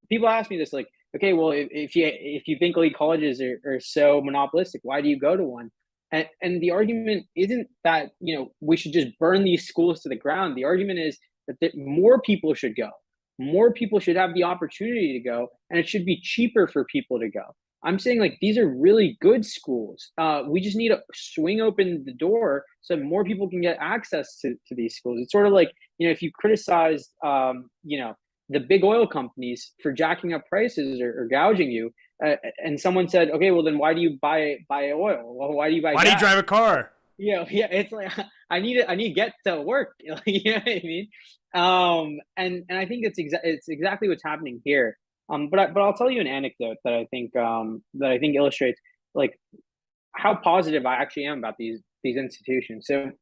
people ask me this, like, okay, well, if you think elite colleges are so monopolistic, why do you go to one? And the argument isn't that we should just burn these schools to the ground. The argument is that more people should go. More people should have the opportunity to go, and it should be cheaper for people to go. I'm saying like these are really good schools. We just need to swing open the door so more people can get access to these schools. It's sort of like if you criticize the big oil companies for jacking up prices or gouging you, and someone said, okay, well then why do you buy oil? Well, why do you buy Why do you gas? drive a car? Yeah, it's like I need to get to work. You know what I mean? And I think it's exactly what's happening here. But I'll tell you an anecdote that I think illustrates like how positive I actually am about these institutions. So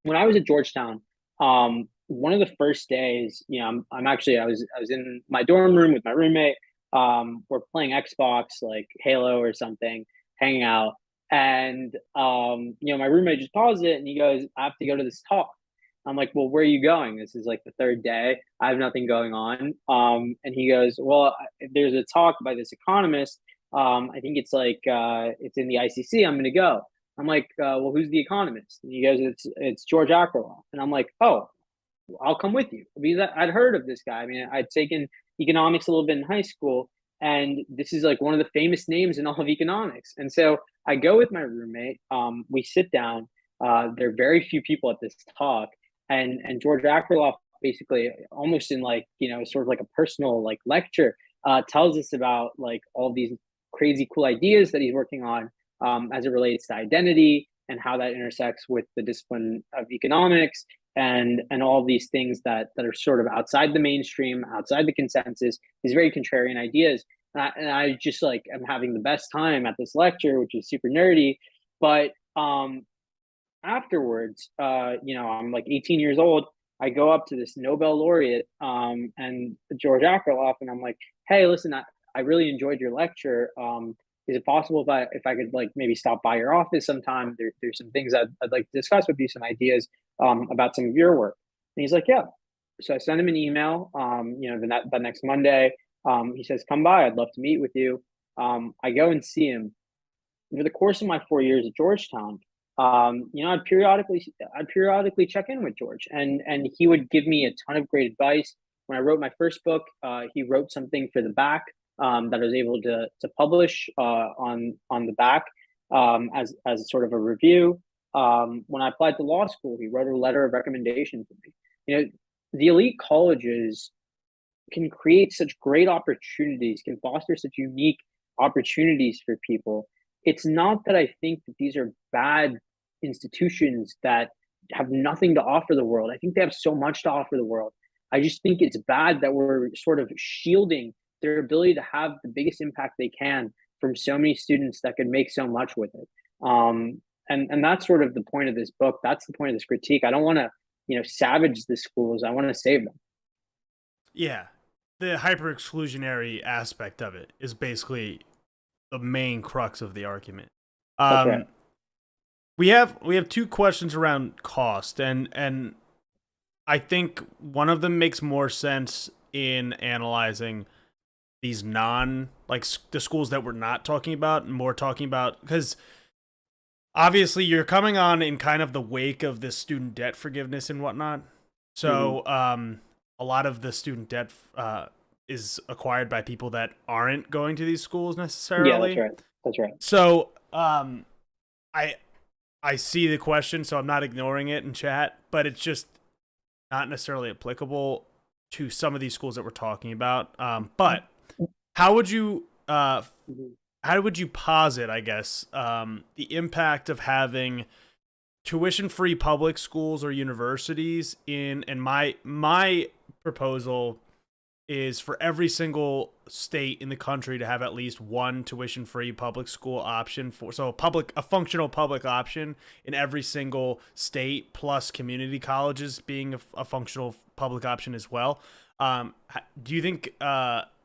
when I was at Georgetown, one of the first days, I was in my dorm room with my roommate. We're playing Xbox, like Halo or something, hanging out, and my roommate just paused it and he goes, "I have to go to this talk." I'm like, "Well, where are you going?" This is like the third day. I have nothing going on. And he goes, "Well, there's a talk by this economist. I think it's in the ICC. I'm going to go." I'm like, well, who's the economist? And he goes, it's George Akerlof. And I'm like, oh, I'll come with you because I'd heard of this guy. I mean, I'd taken economics a little bit in high school, and this is like one of the famous names in all of economics. And so I go with my roommate. We sit down. There are very few people at this talk, and George Akerlof basically almost in like sort of like a personal like lecture tells us about like all these crazy cool ideas that he's working on as it relates to identity and how that intersects with the discipline of economics and all of these things that are sort of outside the mainstream, outside the consensus, these very contrarian ideas. And I just like am having the best time at this lecture, which is super nerdy. But afterwards, I'm like 18 years old. I go up to this Nobel laureate and George Akerlof, and I'm like, "Hey, listen, I really enjoyed your lecture. Is it possible if I could like maybe stop by your office sometime? There's some things I'd like to discuss with you, some ideas about some of your work." And he's like, "Yeah." So I send him an email. The next Monday, he says, "Come by. I'd love to meet with you." I go and see him. Over the course of my 4 years at Georgetown, I'd periodically check in with George, and he would give me a ton of great advice. When I wrote my first book, he wrote something for the back that I was able to publish on the back as sort of a review. When I applied to law school, he wrote a letter of recommendation for me. The elite colleges can create such great opportunities, can foster such unique opportunities for people. It's not that I think that these are bad institutions that have nothing to offer the world. I think they have so much to offer the world. I just think it's bad that we're sort of shielding their ability to have the biggest impact they can from so many students that could make so much with it. And that's sort of the point of this book. That's the point of this critique. I don't want to, savage the schools. I want to save them. Yeah, the hyper exclusionary aspect of it is basically the main crux of the argument. That's right. Um, we have two questions around cost, and I think one of them makes more sense in analyzing these the schools that we're not talking about, and more talking about, because obviously you're coming on in kind of the wake of this student debt forgiveness and whatnot. Hmm. So a lot of the student debt is acquired by people that aren't going to these schools Yeah, that's necessarily. right. That's right. So I I see the question, so I'm not ignoring it in chat, but it's just not necessarily applicable to some of these schools that we're talking about. But how would you Mhm. how would you posit, I guess, the impact of having tuition-free public schools or universities in? And my proposal is for every single state in the country to have at least one tuition-free public school option, for so a functional public option in every single state, plus community colleges being a functional public option as well. Do you think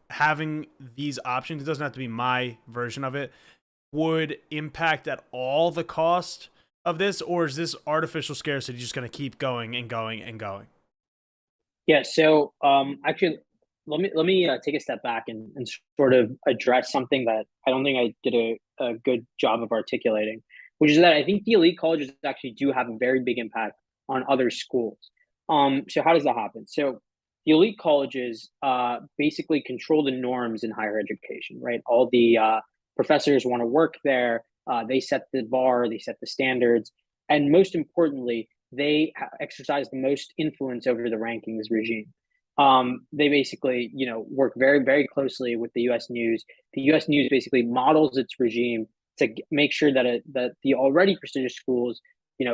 having these options, it doesn't have to be my version of it, would impact at all the cost of this, or is this artificial scarcity just going to keep going and going and going? Yeah. So, actually, let me take a step back and sort of address something that I don't think I did a good job of articulating, which is that I think the elite colleges actually do have a very big impact on other schools. So how does that happen? So the elite colleges basically control the norms in higher education, right? All the professors want to work there. They set the bar, they set the standards, and most importantly, they exercise the most influence over the rankings regime. They basically, work very, very closely with the U.S. News. The U.S. News basically models its regime to make sure that the already prestigious schools,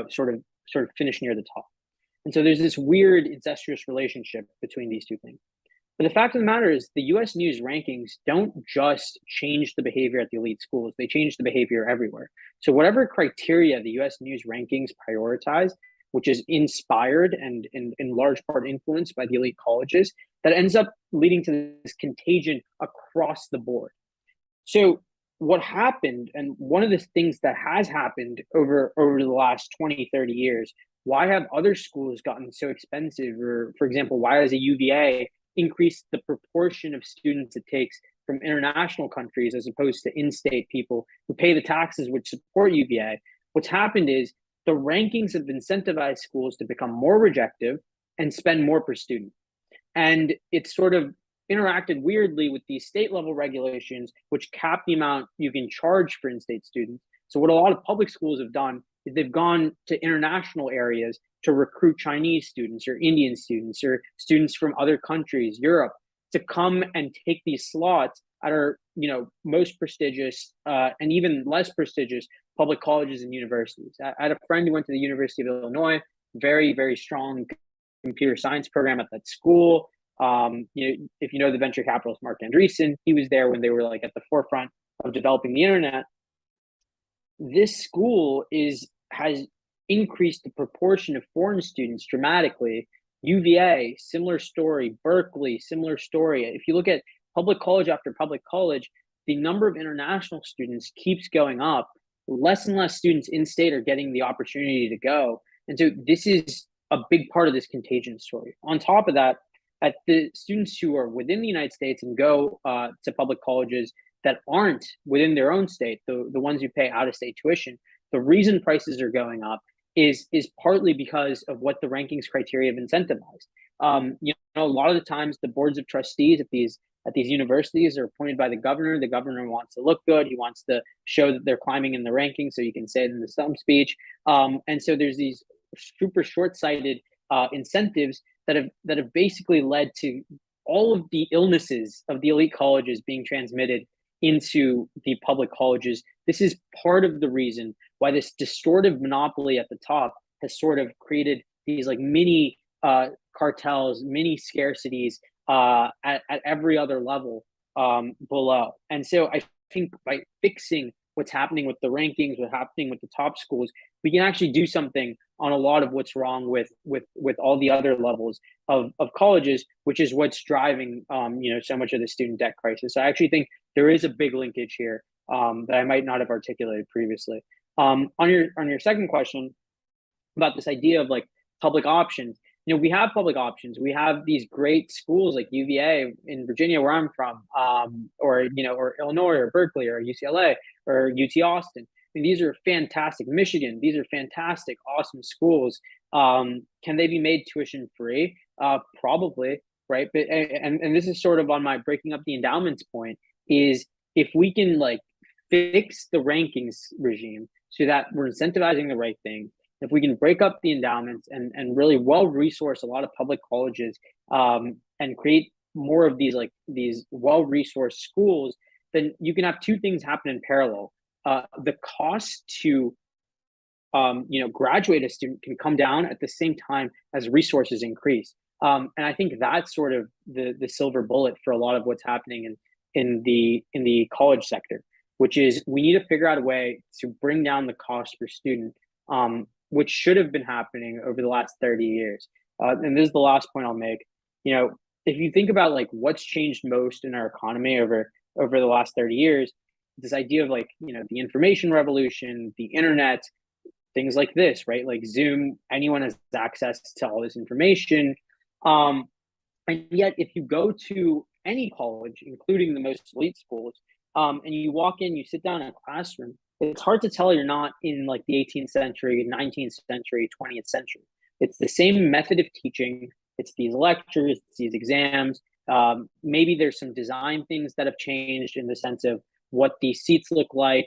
sort of finish near the top. And so there's this weird incestuous relationship between these two things. But the fact of the matter is, the US News rankings don't just change the behavior at the elite schools, they change the behavior everywhere. So, whatever criteria the US News rankings prioritize, which is inspired and in large part influenced by the elite colleges, that ends up leading to this contagion across the board. So, what happened, and one of the things that has happened over the last 20, 30 years, why have other schools gotten so expensive? Or, for example, why has a UVA increased the proportion of students it takes from international countries as opposed to in-state people who pay the taxes which support UVA? What's happened is the rankings have incentivized schools to become more rejective and spend more per student. And it's sort of interacted weirdly with these state level regulations, which cap the amount you can charge for in state students. So, what a lot of public schools have done is they've gone to international areas to recruit Chinese students or Indian students or students from other countries, Europe, to come and take these slots at our most prestigious and even less prestigious public colleges and universities. I had a friend who went to the University of Illinois, very, very strong computer science program at that school. If you know the venture capitalist Mark Andreessen, he was there when they were like at the forefront of developing the internet. This school has increased the proportion of foreign students dramatically. UVA, similar story. Berkeley, similar story. If you look at public college after public college, the number of international students keeps going up. Less and less students in state are getting the opportunity to go. And so this is a big part of this contagion story. On top of that, at the students who are within the United States and go to public colleges that aren't within their own state, the ones who pay out of state tuition, the reason prices are going up is partly because of what the rankings criteria have incentivized. A lot of the times the boards of trustees at these universities are appointed by the governor. The governor wants to look good. He wants to show that they're climbing in the rankings, so you can say it in the stump speech. And so there's these super short-sighted incentives that have basically led to all of the illnesses of the elite colleges being transmitted into the public colleges. This is part of the reason why this distortive monopoly at the top has sort of created these like mini cartels, mini scarcities at every other level below. And so I think by fixing what's happening with the rankings, what's happening with the top schools, we can actually do something on a lot of what's wrong with all the other levels of colleges, which is what's driving so much of the student debt crisis. So I actually think there is a big linkage here that I might not have articulated previously. On your second question about this idea of like public options, we have public options. We have these great schools like UVA in Virginia, where I'm from, or Illinois, or Berkeley, or UCLA, or UT Austin. mean, these are fantastic. Michigan, these are fantastic, awesome schools. Can they be made tuition free? Probably, right? But and this is sort of on my breaking up the endowments point, is if we can like fix the rankings regime so that we're incentivizing the right thing, if we can break up the endowments and really well resource a lot of public colleges, and create more of these well resourced schools, then you can have two things happen in parallel. The cost to graduate a student can come down at the same time as resources increase. And I think that's sort of the silver bullet for a lot of what's happening in the college sector, which is we need to figure out a way to bring down the cost per student, which should have been happening over the last 30 years. And this is the last point I'll make. If you think about like what's changed most in our economy over the last 30 years, this idea of the information revolution, the internet, things like this, right? Like Zoom, anyone has access to all this information. And yet, if you go to any college, including the most elite schools, and you walk in, you sit down in a classroom, it's hard to tell you're not in like the 18th century, 19th century, 20th century. It's the same method of teaching. It's these lectures, it's these exams. Maybe there's some design things that have changed in the sense of what these seats look like.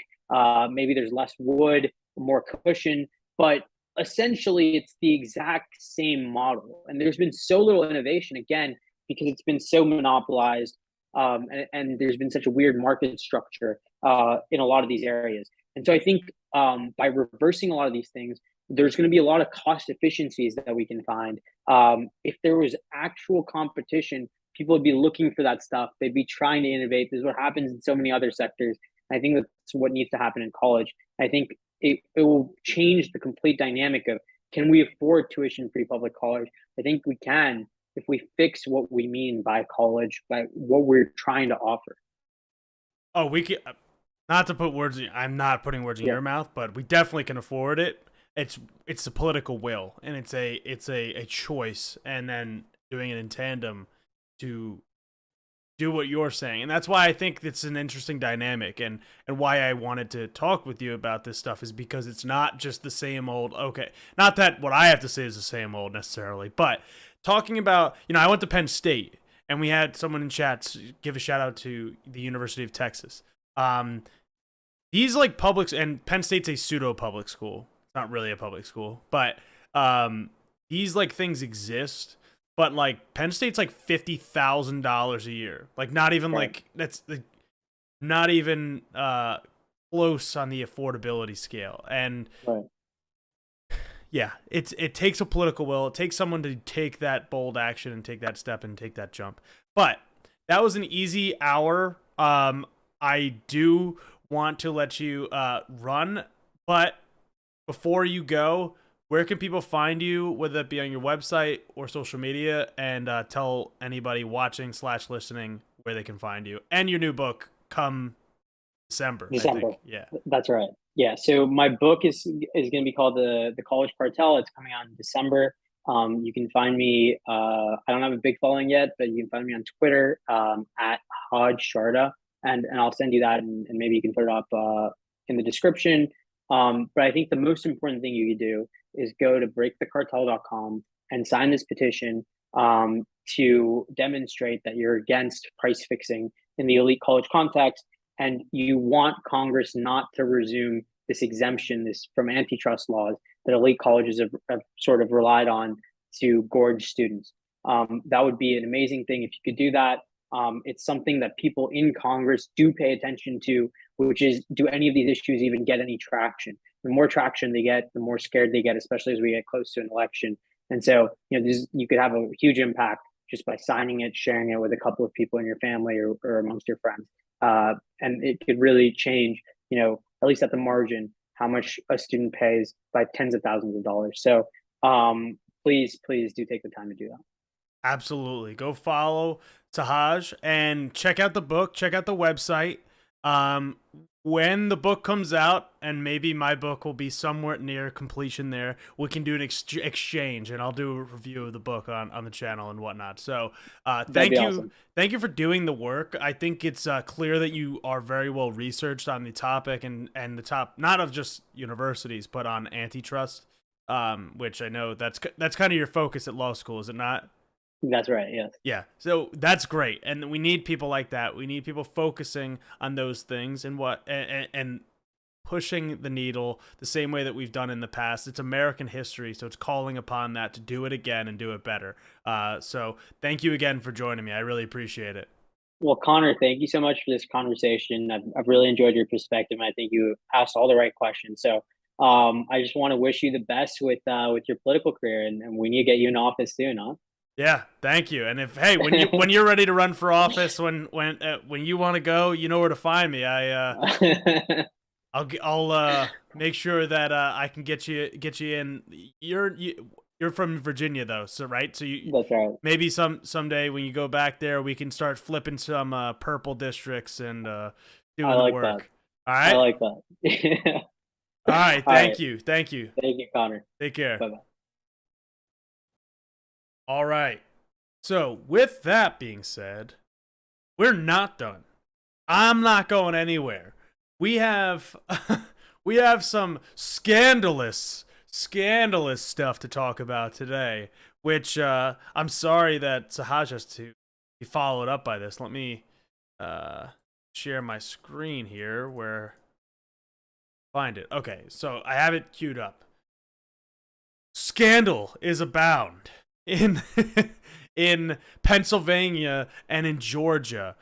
Maybe there's less wood, more cushion, but essentially it's the exact same model. And there's been so little innovation, again, because it's been so monopolized, and there's been such a weird market structure in a lot of these areas. And so I think by reversing a lot of these things, there's going to be a lot of cost efficiencies that we can find. If there was actual competition, people would be looking for that stuff. They'd be trying to innovate. This is what happens in so many other sectors. I think that's what needs to happen in college. I think it will change the complete dynamic of, can we afford tuition-free public college? I think we can if we fix what we mean by college, by what we're trying to offer. Oh, we can, not to put words I'm not putting words in Yeah. your mouth, but we definitely can afford it. It's a political will, and it's a choice, and then doing it in tandem to do what you're saying. And that's why I think it's an interesting dynamic, and why I wanted to talk with you about this stuff is because it's not just the same old. Okay, not that what I have to say is the same old necessarily, but talking about, I went to Penn State, and we had someone in chats give a shout out to the University of Texas. These like publics, and Penn State's a pseudo public school. It's not really a public school, but these like things exist. But like Penn State's like $50,000 a year. Like not even Right. like that's like, not even close on the affordability scale. And Right. yeah, it takes a political will. It takes someone to take that bold action and take that step and take that jump. But that was an easy hour. I do want to let you run, but before you go, where can people find you, whether it be on your website or social media, and tell anybody watching / listening where they can find you and your new book come December, I December. think. Yeah. That's right. Yeah. So my book is going to be called the College Cartel. It's coming out in December. You can find me. I don't have a big following yet, but you can find me on Twitter at Sahaj Sharda, and I'll send you that, and maybe you can put it up in the description. But I think the most important thing you could do is go to breakthecartel.com and sign this petition to demonstrate that you're against price fixing in the elite college context, and you want Congress not to resume this exemption, this from antitrust laws that elite colleges have sort of relied on to gorge students. That would be an amazing thing if you could do that. It's something that people in Congress do pay attention to, which is, do any of these issues even get any traction? The more traction they get, the more scared they get, especially as we get close to an election. And so, you could have a huge impact just by signing it, sharing it with a couple of people in your family or amongst your friends. And it could really change, at least at the margin, how much a student pays by tens of thousands of dollars. So please do take the time to do that. Absolutely. Go follow Sahaj and check out the book, check out the website. when the book comes out, and maybe my book will be somewhere near completion there, we can do an exchange, and I'll do a review of the book on the channel and whatnot. So That'd be thank you. awesome. Thank you for doing the work. I think it's clear that you are very well researched on the topic and the top, not of just universities, but on antitrust, which I know that's kind of your focus at law school, is it not? That's right. Yes. Yeah, so that's great, and we need people like that. We need people focusing on those things and pushing the needle the same way that we've done in the past. It's American history, so it's calling upon that to do it again and do it better. So thank you again for joining me. I really appreciate it. Well, Connor, thank you so much for this conversation. I've really enjoyed your perspective, and I think you asked all the right questions. So, I just want to wish you the best with your political career, and we need to get you in office soon, huh? Yeah, thank you. And if hey, when you're ready to run for office, when you want to go, you know where to find me. I'll make sure that I can get you in. You're from Virginia though, so right? So you That's right. maybe someday when you go back there, we can start flipping some purple districts and I doing the like that. work. All I right, like that. all right. All right. Thank you, thank you. Thank you, Connor. Take care. Bye bye. All right. So with that being said, we're not done. I'm not going anywhere. We have we have some scandalous stuff to talk about today, which I'm sorry that Sahaj has to be followed up by this. Let me share my screen here where find it. Okay, so I have it queued up. Scandal is abound in in Pennsylvania and in Georgia.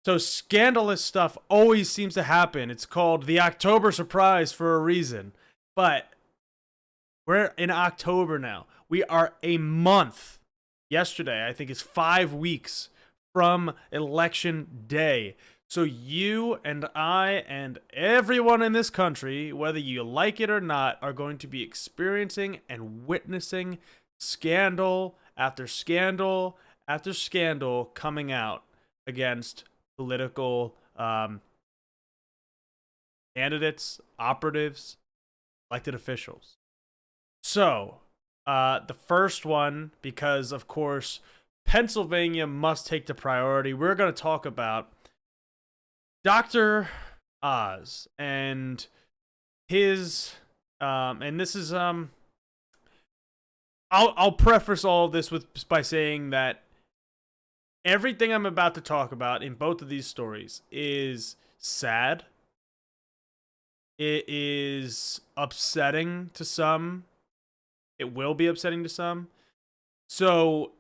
So scandalous stuff always seems to happen. It's called the October surprise for a reason. But we're in October now. We are a month. Yesterday, I think, is 5 weeks from election day. So you and I and everyone in this country, whether you like it or not, are going to be experiencing and witnessing scandal after scandal after scandal coming out against political candidates, operatives, elected officials. So, the first one, because of course Pennsylvania must take the priority, we're going to talk about Dr. Oz and his, and this is, I'll preface all of this by saying that everything I'm about to talk about in both of these stories is sad. It is upsetting to some. It will be upsetting to some. So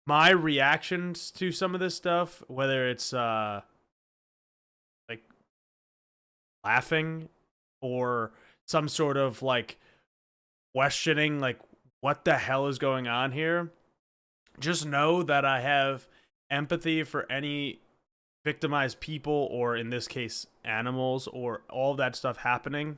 my reactions to some of this stuff, whether it's like laughing or some sort of like questioning, like what the hell is going on here, just know that I have empathy for any victimized people, or in this case animals, or all that stuff happening.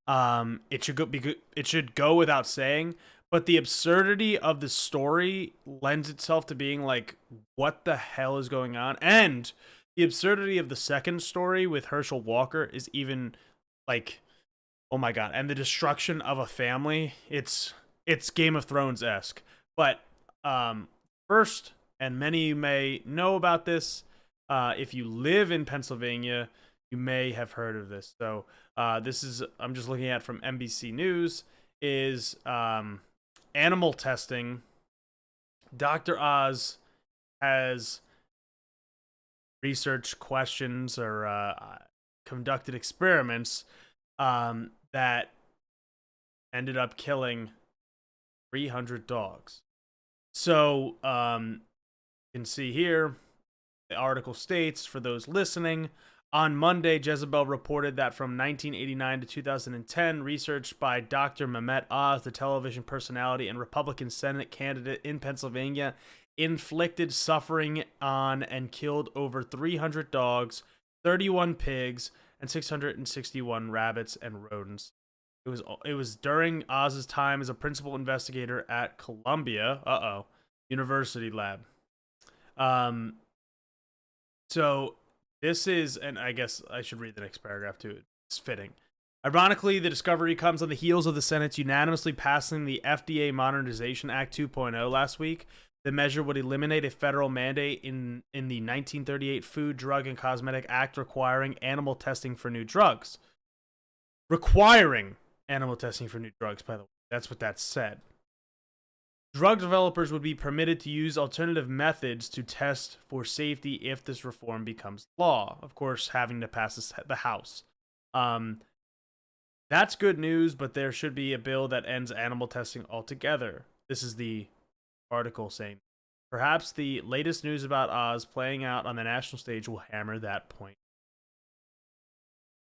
It should go without saying, but the absurdity of the story lends itself to being like, what the hell is going on? And the absurdity of the second story with Herschel Walker is even like, oh my god! And the destruction of a family, it's Game of Thrones-esque. But first, and many may know about this, if you live in Pennsylvania, you may have heard of this. So this is, I'm just looking at from NBC News, is animal testing. Dr. Oz has research questions or conducted experiments that ended up killing 300 dogs. So you can see here, the article states, for those listening, on Monday, Jezebel reported that from 1989 to 2010, research by Dr. Mehmet Oz, the television personality and Republican Senate candidate in Pennsylvania, inflicted suffering on and killed over 300 dogs, 31 pigs, and 661 rabbits and rodents. It was during Oz's time as a principal investigator at Columbia University lab. So This is, and I guess I should read the next paragraph too. It's fitting. Ironically, the discovery comes on the heels of the Senate's unanimously passing the FDA Modernization Act 2.0 last week. The measure would eliminate a federal mandate in the 1938 Food, Drug, and Cosmetic Act requiring animal testing for new drugs. Requiring animal testing for new drugs, by the way. That's what that said. Drug developers would be permitted to use alternative methods to test for safety if this reform becomes law. Of course, having to pass the House. That's good news, but there should be a bill that ends animal testing altogether. This is the article saying. Perhaps the latest news about Oz playing out on the national stage will hammer that point.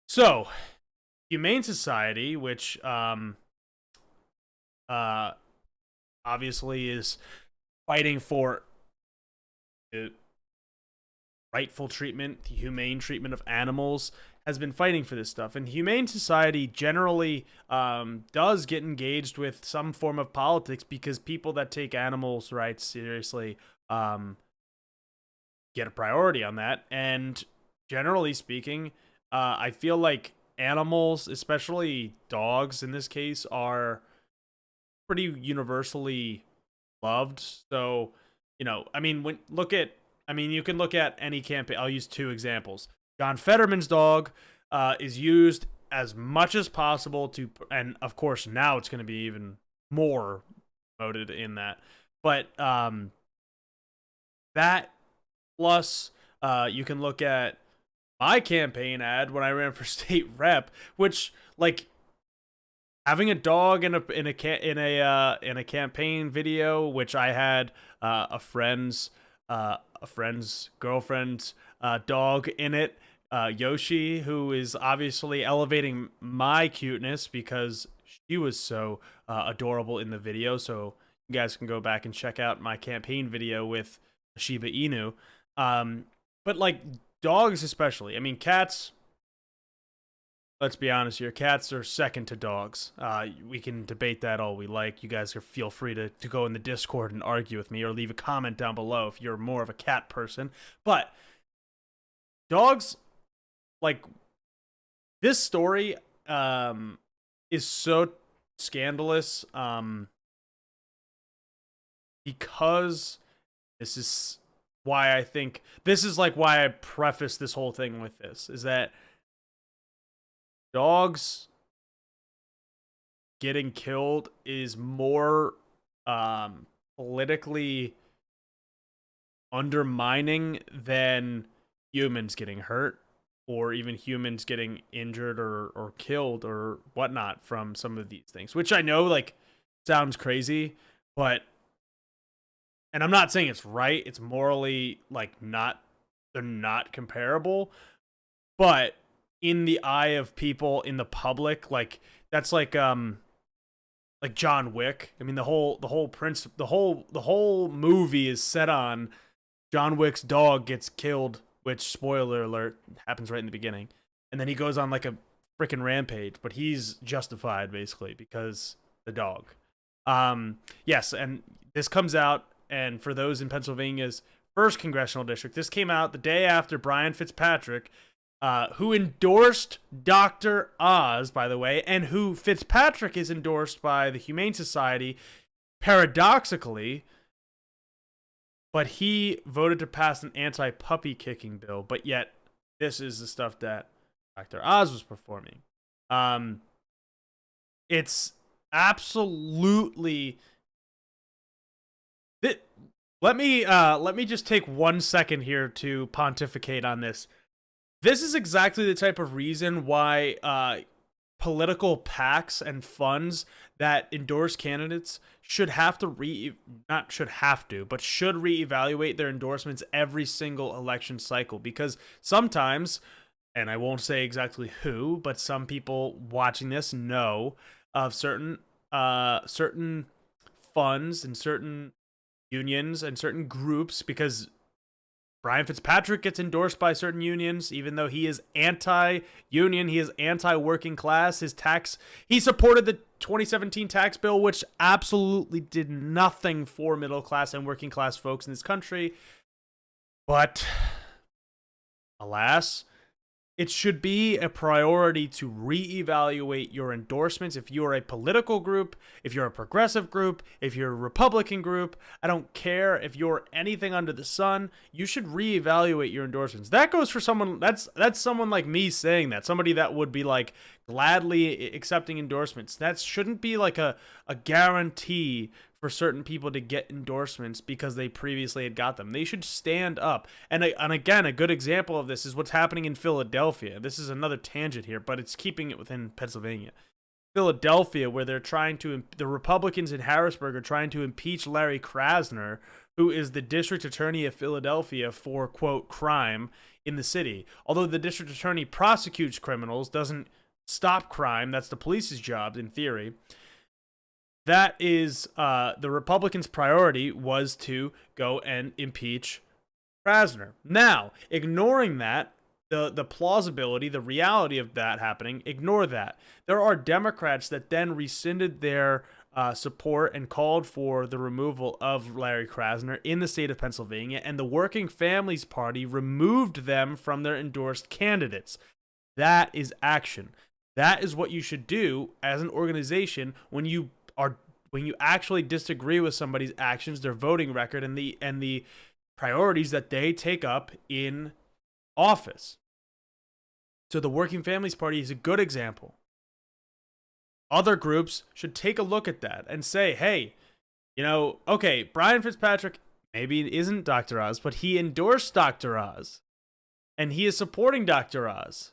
So, Humane Society, which obviously is fighting for rightful treatment, the humane treatment of animals, has been fighting for this stuff. And Humane Society generally does get engaged with some form of politics because people that take animals' rights seriously get a priority on that. And generally speaking, I feel like animals, especially dogs in this case, are pretty universally loved. So, you can look at any campaign. I'll use two examples. John Fetterman's dog is used as much as possible to, and of course now it's going to be even more promoted in that. But that plus you can look at my campaign ad when I ran for state rep, which having a dog in a campaign video, which I had a friend's girlfriend's dog in it, Yoshi, who is obviously elevating my cuteness because she was so adorable in the video. So you guys can go back and check out my campaign video with Shiba Inu. But dogs especially. I mean, cats, let's be honest here. Cats are second to dogs. We can debate that all we like. You guys feel free to go in the Discord and argue with me or leave a comment down below if you're more of a cat person. But dogs, this story is so scandalous because this is why I think this is why I preface this whole thing with this, is that dogs getting killed is more politically undermining than humans getting hurt or even humans getting injured or killed or whatnot from some of these things, which I know sounds crazy, but, and I'm not saying it's right, it's morally they're not comparable, but in the eye of people in the public, that's John Wick. I mean, the whole movie is set on John Wick's dog gets killed, which, spoiler alert, happens right in the beginning, and then he goes on a freaking rampage, but he's justified basically because the dog. Yes, and this comes out, and for those in Pennsylvania's 1st congressional district, this came out the day after Brian Fitzpatrick, who endorsed Dr. Oz, by the way, and who Fitzpatrick is endorsed by the Humane Society, paradoxically, but he voted to pass an anti-puppy kicking bill, but yet this is the stuff that Dr. Oz was performing. It's absolutely... Let me just take 1 second here to pontificate on this. This is exactly the type of reason why political PACs and funds that endorse candidates should reevaluate their endorsements every single election cycle, because sometimes, and I won't say exactly who, but some people watching this know of certain funds and certain unions and certain groups, because Brian Fitzpatrick gets endorsed by certain unions, even though he is anti-union, he is anti-working class. He supported the 2017 tax bill, which absolutely did nothing for middle class and working class folks in this country. But Alas, it should be a priority to reevaluate your endorsements. If you're a political group, if you're a progressive group, if you're a Republican group, I don't care if you're anything under the sun, you should reevaluate your endorsements. That goes for someone that's someone like me saying that, somebody that would be like gladly accepting endorsements. That shouldn't be like a guarantee for certain people to get endorsements because they previously had got them. They should stand up. And again, a good example of this is what's happening in Philadelphia. This is another tangent here, but it's keeping it within Pennsylvania. Philadelphia, where the Republicans in Harrisburg are trying to impeach Larry Krasner, who is the district attorney of Philadelphia for, quote, crime in the city. Although the district attorney prosecutes criminals, doesn't stop crime. That's the police's job, in theory. That is the Republicans' priority was to go and impeach Krasner. Now, ignoring that, the plausibility, the reality of that happening, ignore that. There are Democrats that then rescinded their support and called for the removal of Larry Krasner in the state of Pennsylvania, and the Working Families Party removed them from their endorsed candidates. That is action. That is what you should do as an organization when you actually disagree with somebody's actions, their voting record, and the priorities that they take up in office. So the Working Families Party is a good example. Other groups should take a look at that and say, hey, okay, Brian Fitzpatrick maybe isn't Dr. Oz, but he endorsed Dr. Oz. And he is supporting Dr. Oz.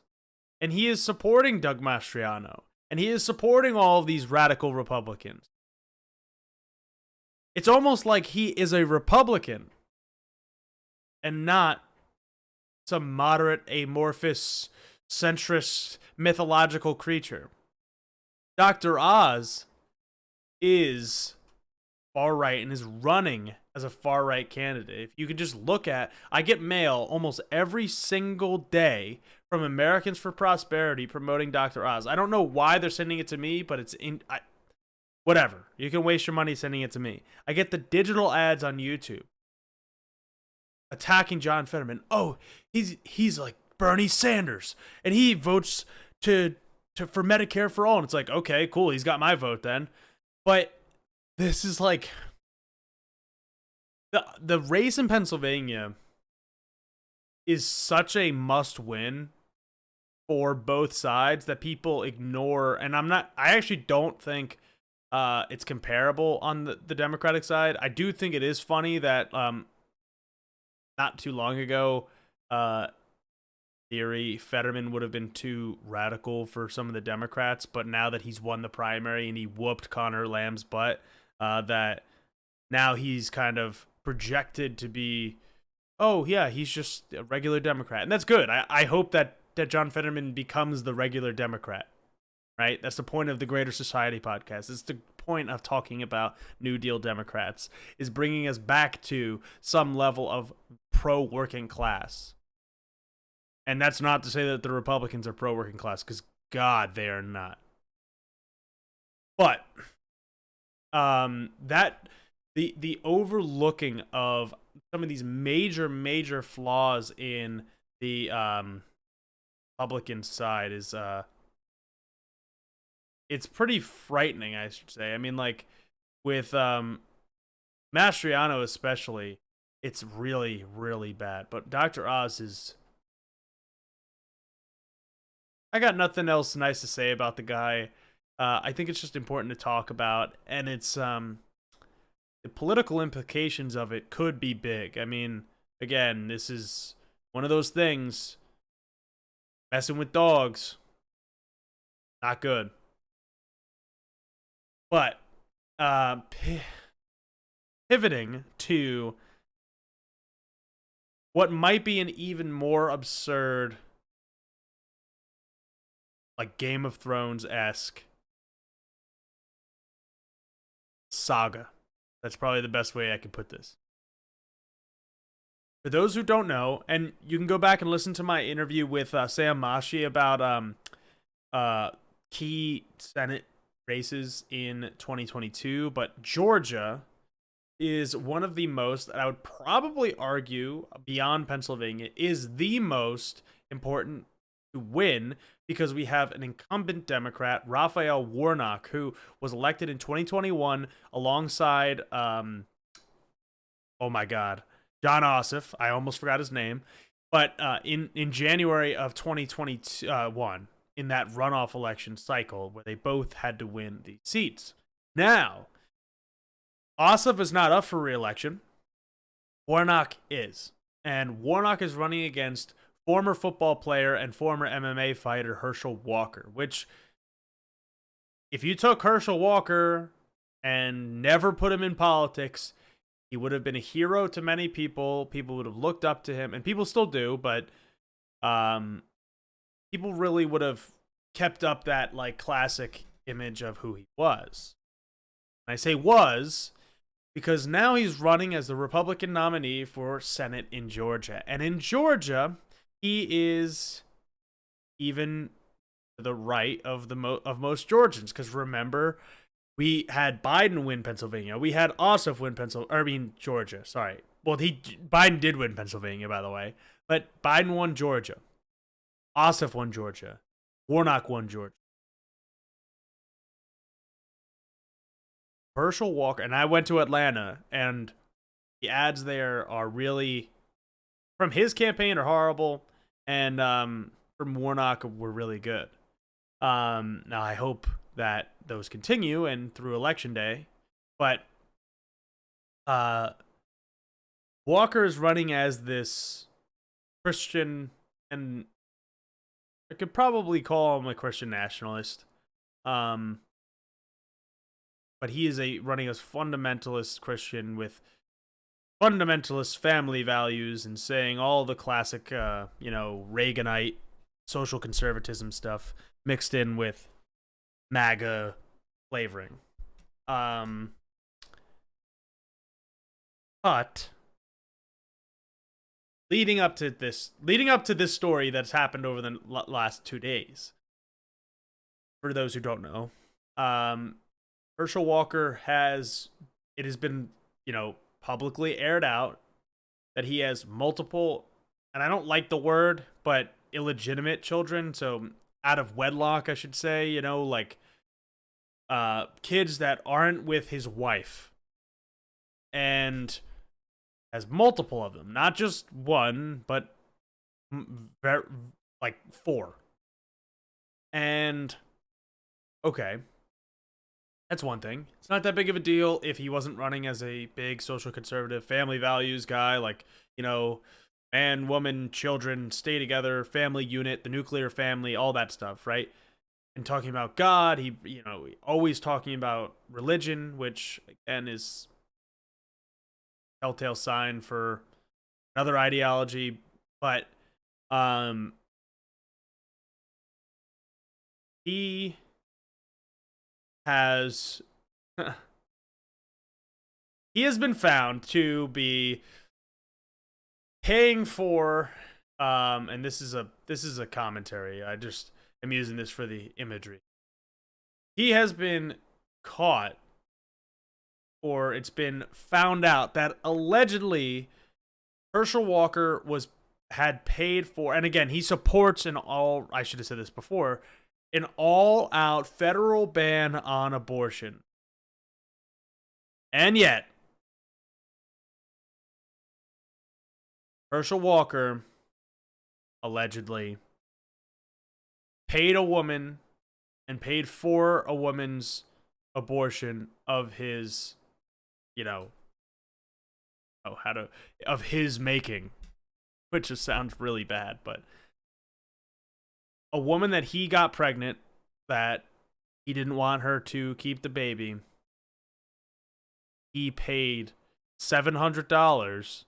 And he is supporting Doug Mastriano. And he is supporting all of these radical Republicans. It's almost like he is a Republican and not some moderate, amorphous, centrist, mythological creature. Dr. Oz is far-right and is running as a far-right candidate. If you could just look at, I get mail almost every single day from Americans for Prosperity promoting Dr. Oz. I don't know why they're sending it to me, but it's whatever. You can waste your money sending it to me. I get the digital ads on YouTube attacking John Fetterman. Oh, he's like Bernie Sanders, and he votes for Medicare for all. And it's like, okay, cool. He's got my vote then. But this is like the race in Pennsylvania is such a must win for both sides that people ignore. And I actually don't think it's comparable on the Democratic side. I do think it is funny that not too long ago, theory, Fetterman would have been too radical for some of the Democrats, but now that he's won the primary and he whooped Connor Lamb's butt, that now he's kind of projected to be, oh yeah, he's just a regular Democrat. And that's good. I hope that John Fetterman becomes the regular Democrat. Right? That's the point of the Greater Society podcast. It's the point of talking about New Deal Democrats, is bringing us back to some level of pro-working class. And that's not to say that the Republicans are pro-working class, because God, they are not. But that the overlooking of some of these major flaws in the Republican side is it's pretty frightening, I should say. I mean, like, with Mastriano especially, it's really, really bad. But Dr. Oz is... I got nothing else nice to say about the guy. I think it's just important to talk about, and it's... the political implications of it could be big. I mean, again, this is one of those things. Messing with dogs. Not good. But pivoting to what might be an even more absurd, like Game of Thrones-esque saga. That's probably the best way I can put this. For those who don't know, and you can go back and listen to my interview with Sam Mashi about key Senate races in 2022, but Georgia is one of the most, and I would probably argue beyond Pennsylvania, is the most important to win because we have an incumbent Democrat, Raphael Warnock, who was elected in 2021 alongside, oh my God, John Ossoff. I almost forgot his name. But in January of 2021, in that runoff election cycle where they both had to win these seats. Now, Ossoff is not up for re-election. Warnock is. And Warnock is running against former football player and former MMA fighter Herschel Walker, which, if you took Herschel Walker and never put him in politics, he would have been a hero to many people. People would have looked up to him, and people still do, but people really would have kept up that like classic image of who he was. And I say was because now he's running as the Republican nominee for Senate in Georgia. And in Georgia, he is even to the right of of most Georgians. Because remember, we had Biden win Pennsylvania. We had Ossoff win Georgia. Sorry. Well, Biden did win Pennsylvania, by the way. But Biden won Georgia. Ossoff won Georgia. Warnock won Georgia. Herschel Walker, and I went to Atlanta, and the ads there are really, from his campaign, are horrible, and from Warnock were really good. Now I hope that those continue and through election day, but Walker is running as this Christian, and I could probably call him a Christian nationalist. But he is running as fundamentalist Christian with fundamentalist family values and saying all the classic, Reaganite social conservatism stuff mixed in with MAGA flavoring. But leading up to this story that's happened over the last 2 days, for those who don't know, Herschel Walker has been, publicly aired out that he has multiple, and I don't like the word, but illegitimate children. So out of wedlock, I should say, kids that aren't with his wife, and has multiple of them, not just one, but like 4. And okay. That's one thing. It's not that big of a deal if he wasn't running as a big social conservative family values guy, like, man, woman, children, stay together, family unit, the nuclear family, all that stuff, right? And talking about God, he, always talking about religion, which, again, is a telltale sign for another ideology. But he has been found to be paying for and this is a commentary. I just am using this for the imagery. He has been caught, or it's been found out that allegedly Herschel Walker had paid for, and again, he supports I should have said this before, an all-out federal ban on abortion. And yet, Herschel Walker allegedly paid a woman and paid for a woman's abortion of his, of his making, which just sounds really bad, but a woman that he got pregnant, that he didn't want her to keep the baby, he paid $700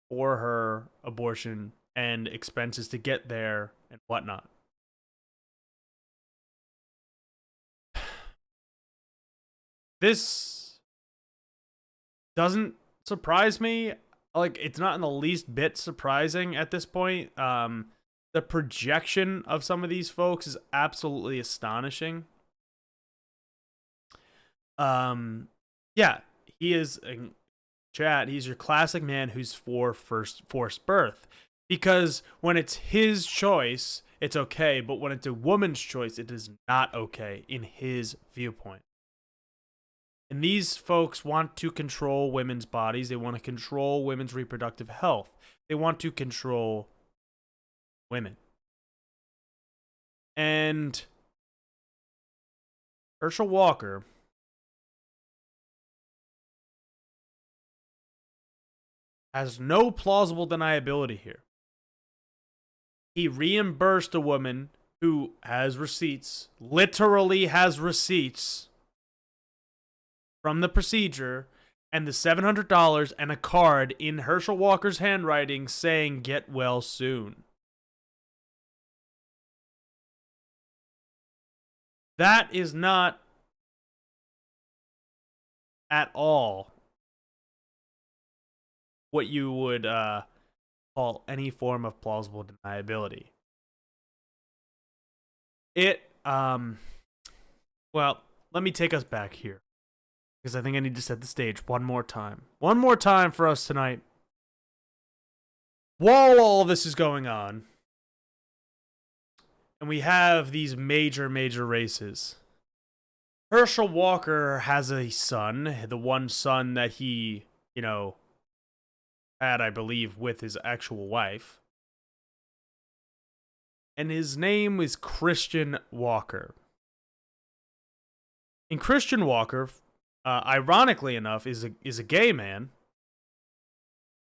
for her abortion and expenses to get there and whatnot. This doesn't surprise me. Like, it's not in the least bit surprising at this point. The projection of some of these folks is absolutely astonishing. Yeah, he is chat, he's your classic man who's for forced birth. Because when it's his choice, it's okay, but when it's a woman's choice, it is not okay in his viewpoint. And these folks want to control women's bodies. They want to control women's reproductive health. They want to control women. And Herschel Walker has no plausible deniability here. He reimbursed a woman who has receipts, literally has receipts from the procedure, and the $700 and a card in Herschel Walker's handwriting saying, "Get well soon." That is not at all what you would call any form of plausible deniability. Well, let me take us back here, because I think I need to set the stage one more time. One more time for us tonight. While all this is going on, and we have these major races, Herschel Walker has a son, the one son that he, had, I believe, with his actual wife. And his name is Christian Walker. And Christian Walker, ironically enough, is a gay man,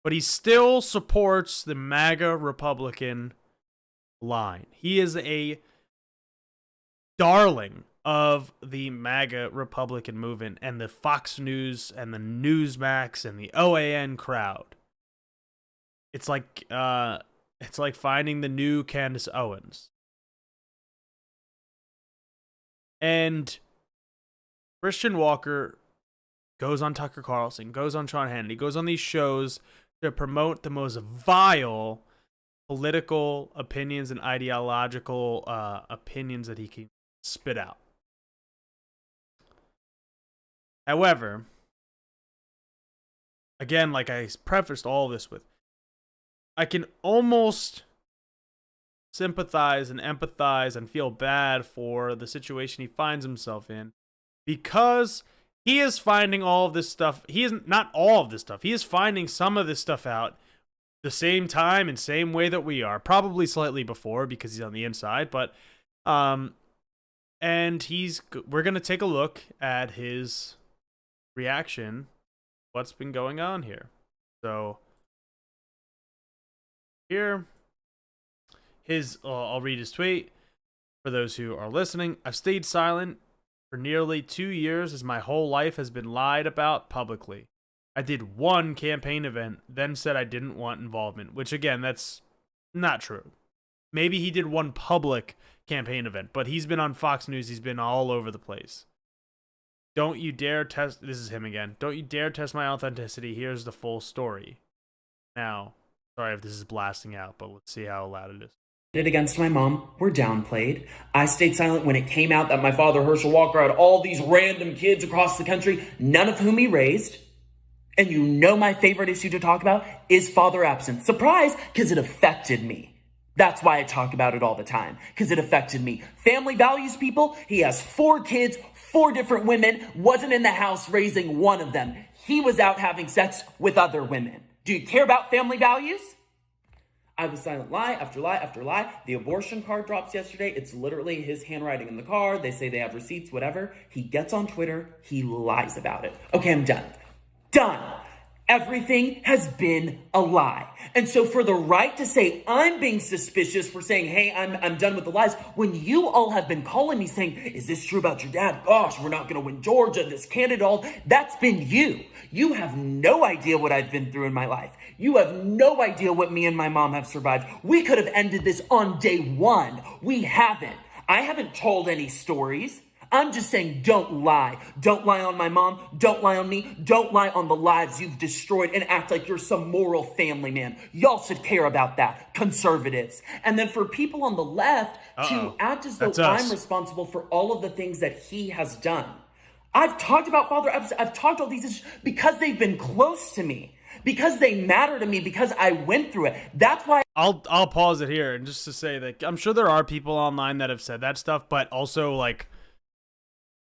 but he still supports the MAGA Republican line. He is a darling of the MAGA Republican movement and the Fox News and the Newsmax and the OAN crowd. It's like finding the new Candace Owens. And Christian Walker goes on Tucker Carlson, goes on Sean Hannity, goes on these shows to promote the most vile political opinions and ideological opinions that he can spit out. However, again, like I prefaced all this with, I can almost sympathize and empathize and feel bad for the situation he finds himself in, because he is finding all of this stuff. He isn't, not all of this stuff. He is finding some of this stuff out the same time and same way that we are, probably slightly before because he's on the inside, but and we're going to take a look at his reaction, what's been going on here. So here, I'll read his tweet for those who are listening. I've stayed silent for nearly 2 years as my whole life has been lied about publicly. I did one campaign event, then said I didn't want involvement, which again, that's not true. Maybe he did one public campaign event, but he's been on Fox News. He's been all over the place. Don't you dare test, this is him again. Don't you dare test my authenticity. Here's the full story. Now, sorry if this is blasting out, but let's see how loud it is. Against my mom were downplayed. I stayed silent when it came out that my father, Herschel Walker, had all these random kids across the country, none of whom he raised. And you know my favorite issue to talk about is father absence. Surprise, because it affected me. That's why I talk about it all the time, because it affected me. Family values, people. He has 4 kids, 4 different women, wasn't in the house raising one of them. He was out having sex with other women. Do you care about family values? I was silent, lie after lie after lie. The abortion card drops yesterday. It's literally his handwriting in the card. They say they have receipts, whatever. He gets on Twitter. He lies about it. Okay, I'm done. Done. Everything has been a lie. And so for the right to say I'm being suspicious for saying, hey, I'm done with the lies, when you all have been calling me saying, is this true about your dad? Gosh, we're not going to win Georgia, this candidate, all that's been you. You have no idea what I've been through in my life. You have no idea what me and my mom have survived. We could have ended this on day 1. We haven't. I haven't told any stories. I'm just saying, don't lie. Don't lie on my mom. Don't lie on me. Don't lie on the lives you've destroyed and act like you're some moral family man. Y'all should care about that, conservatives. And then for people on the left to act as though I'm responsible for all of the things that he has done. I've talked about Father Epps. I've talked all these issues because they've been close to me, because they matter to me, because I went through it. That's why I'll pause it here and just to say that I'm sure there are people online that have said that stuff, but also like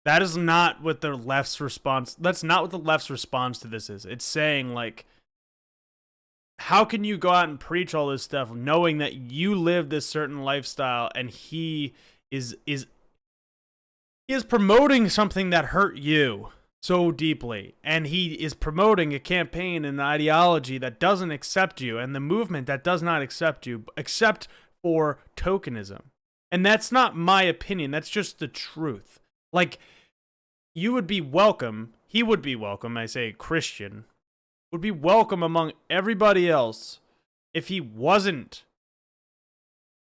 that is not what the left's response. That's not what the left's response to this is. It's saying like, how can you go out and preach all this stuff knowing that you live this certain lifestyle and he is promoting something that hurt you so deeply, and he is promoting a campaign and an ideology that doesn't accept you and the movement that does not accept you except for tokenism. And that's not my opinion, that's just the truth. Like, you would be welcome, he would be welcome, I say Christian, would be welcome among everybody else if he wasn't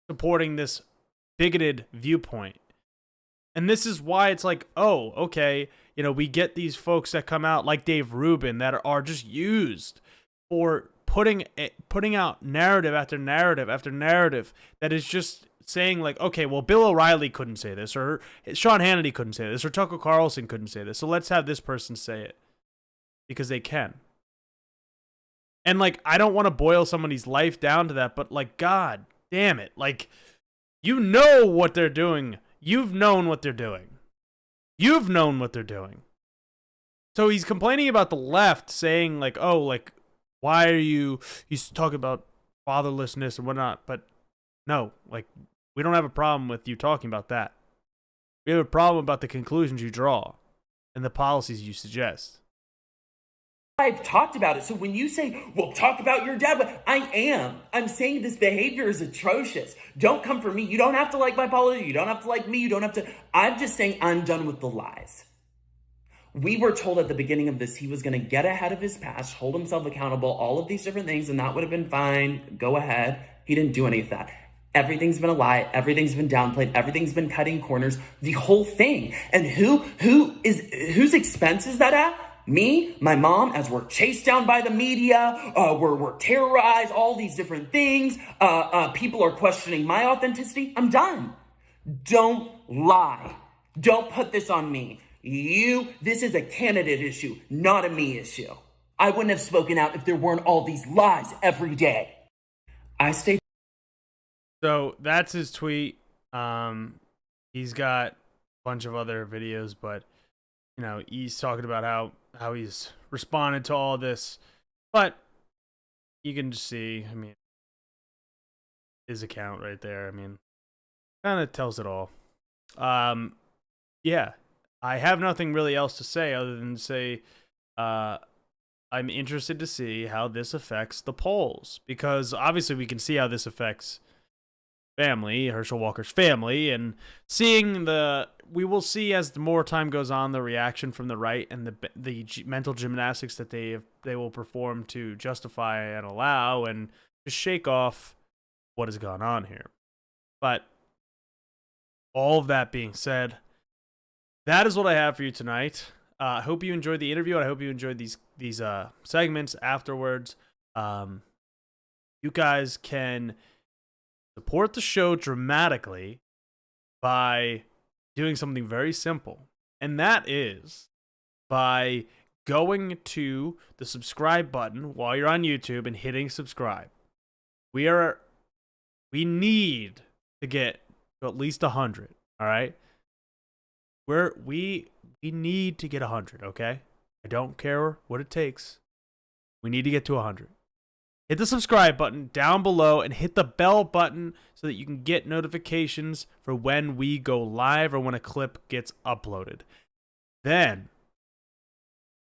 supporting this bigoted viewpoint. And this is why it's like, oh, okay, you know, we get these folks that come out like Dave Rubin that are just used for putting out narrative after narrative after narrative that is just saying like, okay, well, Bill O'Reilly couldn't say this, or Sean Hannity couldn't say this, or Tucker Carlson couldn't say this, so let's have this person say it because they can. And like, I don't want to boil somebody's life down to that, but like, God damn it, like, you know what they're doing. You've known what they're doing. You've known what they're doing. So he's complaining about the left, saying like, oh, like, why are you, he's talking about fatherlessness and whatnot, but no, like, we don't have a problem with you talking about that. We have a problem about the conclusions you draw and the policies you suggest. I've talked about it. So when you say, well, talk about your dad, but I'm saying this behavior is atrocious. Don't come for me. You don't have to like my policy. You don't have to like me. You don't have to. I'm just saying I'm done with the lies. We were told at the beginning of this, he was going to get ahead of his past, hold himself accountable, all of these different things, and that would have been fine. Go ahead. He didn't do any of that. Everything's been a lie. Everything's been downplayed. Everything's been cutting corners. The whole thing. And whose expense is that at? Me, my mom, as we're chased down by the media, we're terrorized, all these different things. People are questioning my authenticity. I'm done. Don't lie. Don't put this on me. This is a candidate issue, not a me issue. I wouldn't have spoken out if there weren't all these lies every day. So that's his tweet. He's got a bunch of other videos, but you know, he's talking about how he's responded to all this, but you can just see, I mean, his account right there. I mean, kind of tells it all. Yeah, I have nothing really else to say other than to say, I'm interested to see how this affects the polls, because obviously we can see how this affects family, Herschel Walker's family, and we will see as the more time goes on the reaction from the right and the mental gymnastics that they will perform to justify and allow and just shake off what has gone on here. But all of that being said, that is what I have for you tonight. I hope you enjoyed the interview, and I hope you enjoyed these segments afterwards. You guys can support the show dramatically by doing something very simple, and that is by going to the subscribe button while you're on YouTube and hitting subscribe. We need to get to at least 100. All right, we need to get 100. Okay, I don't care what it takes. We need to get to 100. Hit the subscribe button down below and hit the bell button so that you can get notifications for when we go live or when a clip gets uploaded. Then,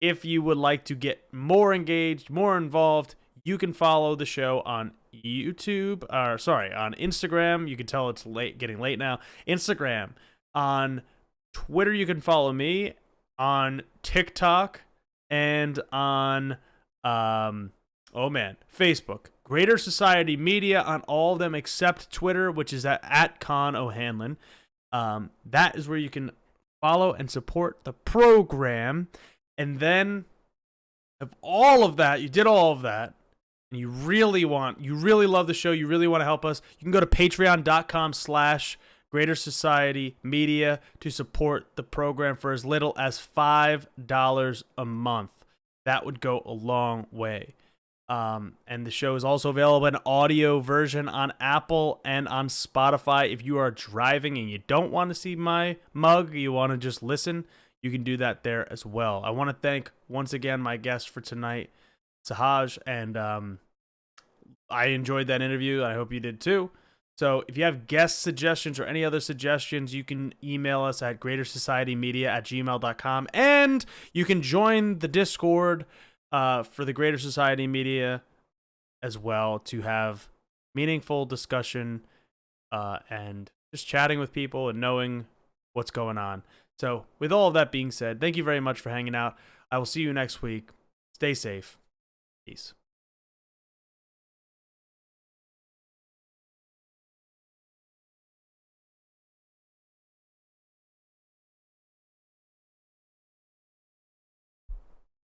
if you would like to get more engaged, more involved, you can follow the show on YouTube, on Instagram. You can tell it's getting late now. Instagram. On Twitter, you can follow me. On TikTok and on Facebook. Greater Society Media on all of them except Twitter, which is at Con O'Hanlon. That is where you can follow and support the program. And then, if all of that, you did all of that, and you really love the show, you really want to help us, you can go to patreon.com/ Greater Society Media to support the program for as little as $5 a month. That would go a long way. And the show is also available in audio version on Apple and on Spotify. If you are driving and you don't want to see my mug, you want to just listen, you can do that there as well. I want to thank once again my guest for tonight, Sahaj, and I enjoyed that interview. I hope you did too. So if you have guest suggestions or any other suggestions, you can email us at greatersocietymedia@gmail.com, and you can join the Discord for the Greater Society Media as well to have meaningful discussion and just chatting with people and knowing what's going on. So with all of that being said, thank you very much for hanging out. I will see you next week. Stay safe. Peace.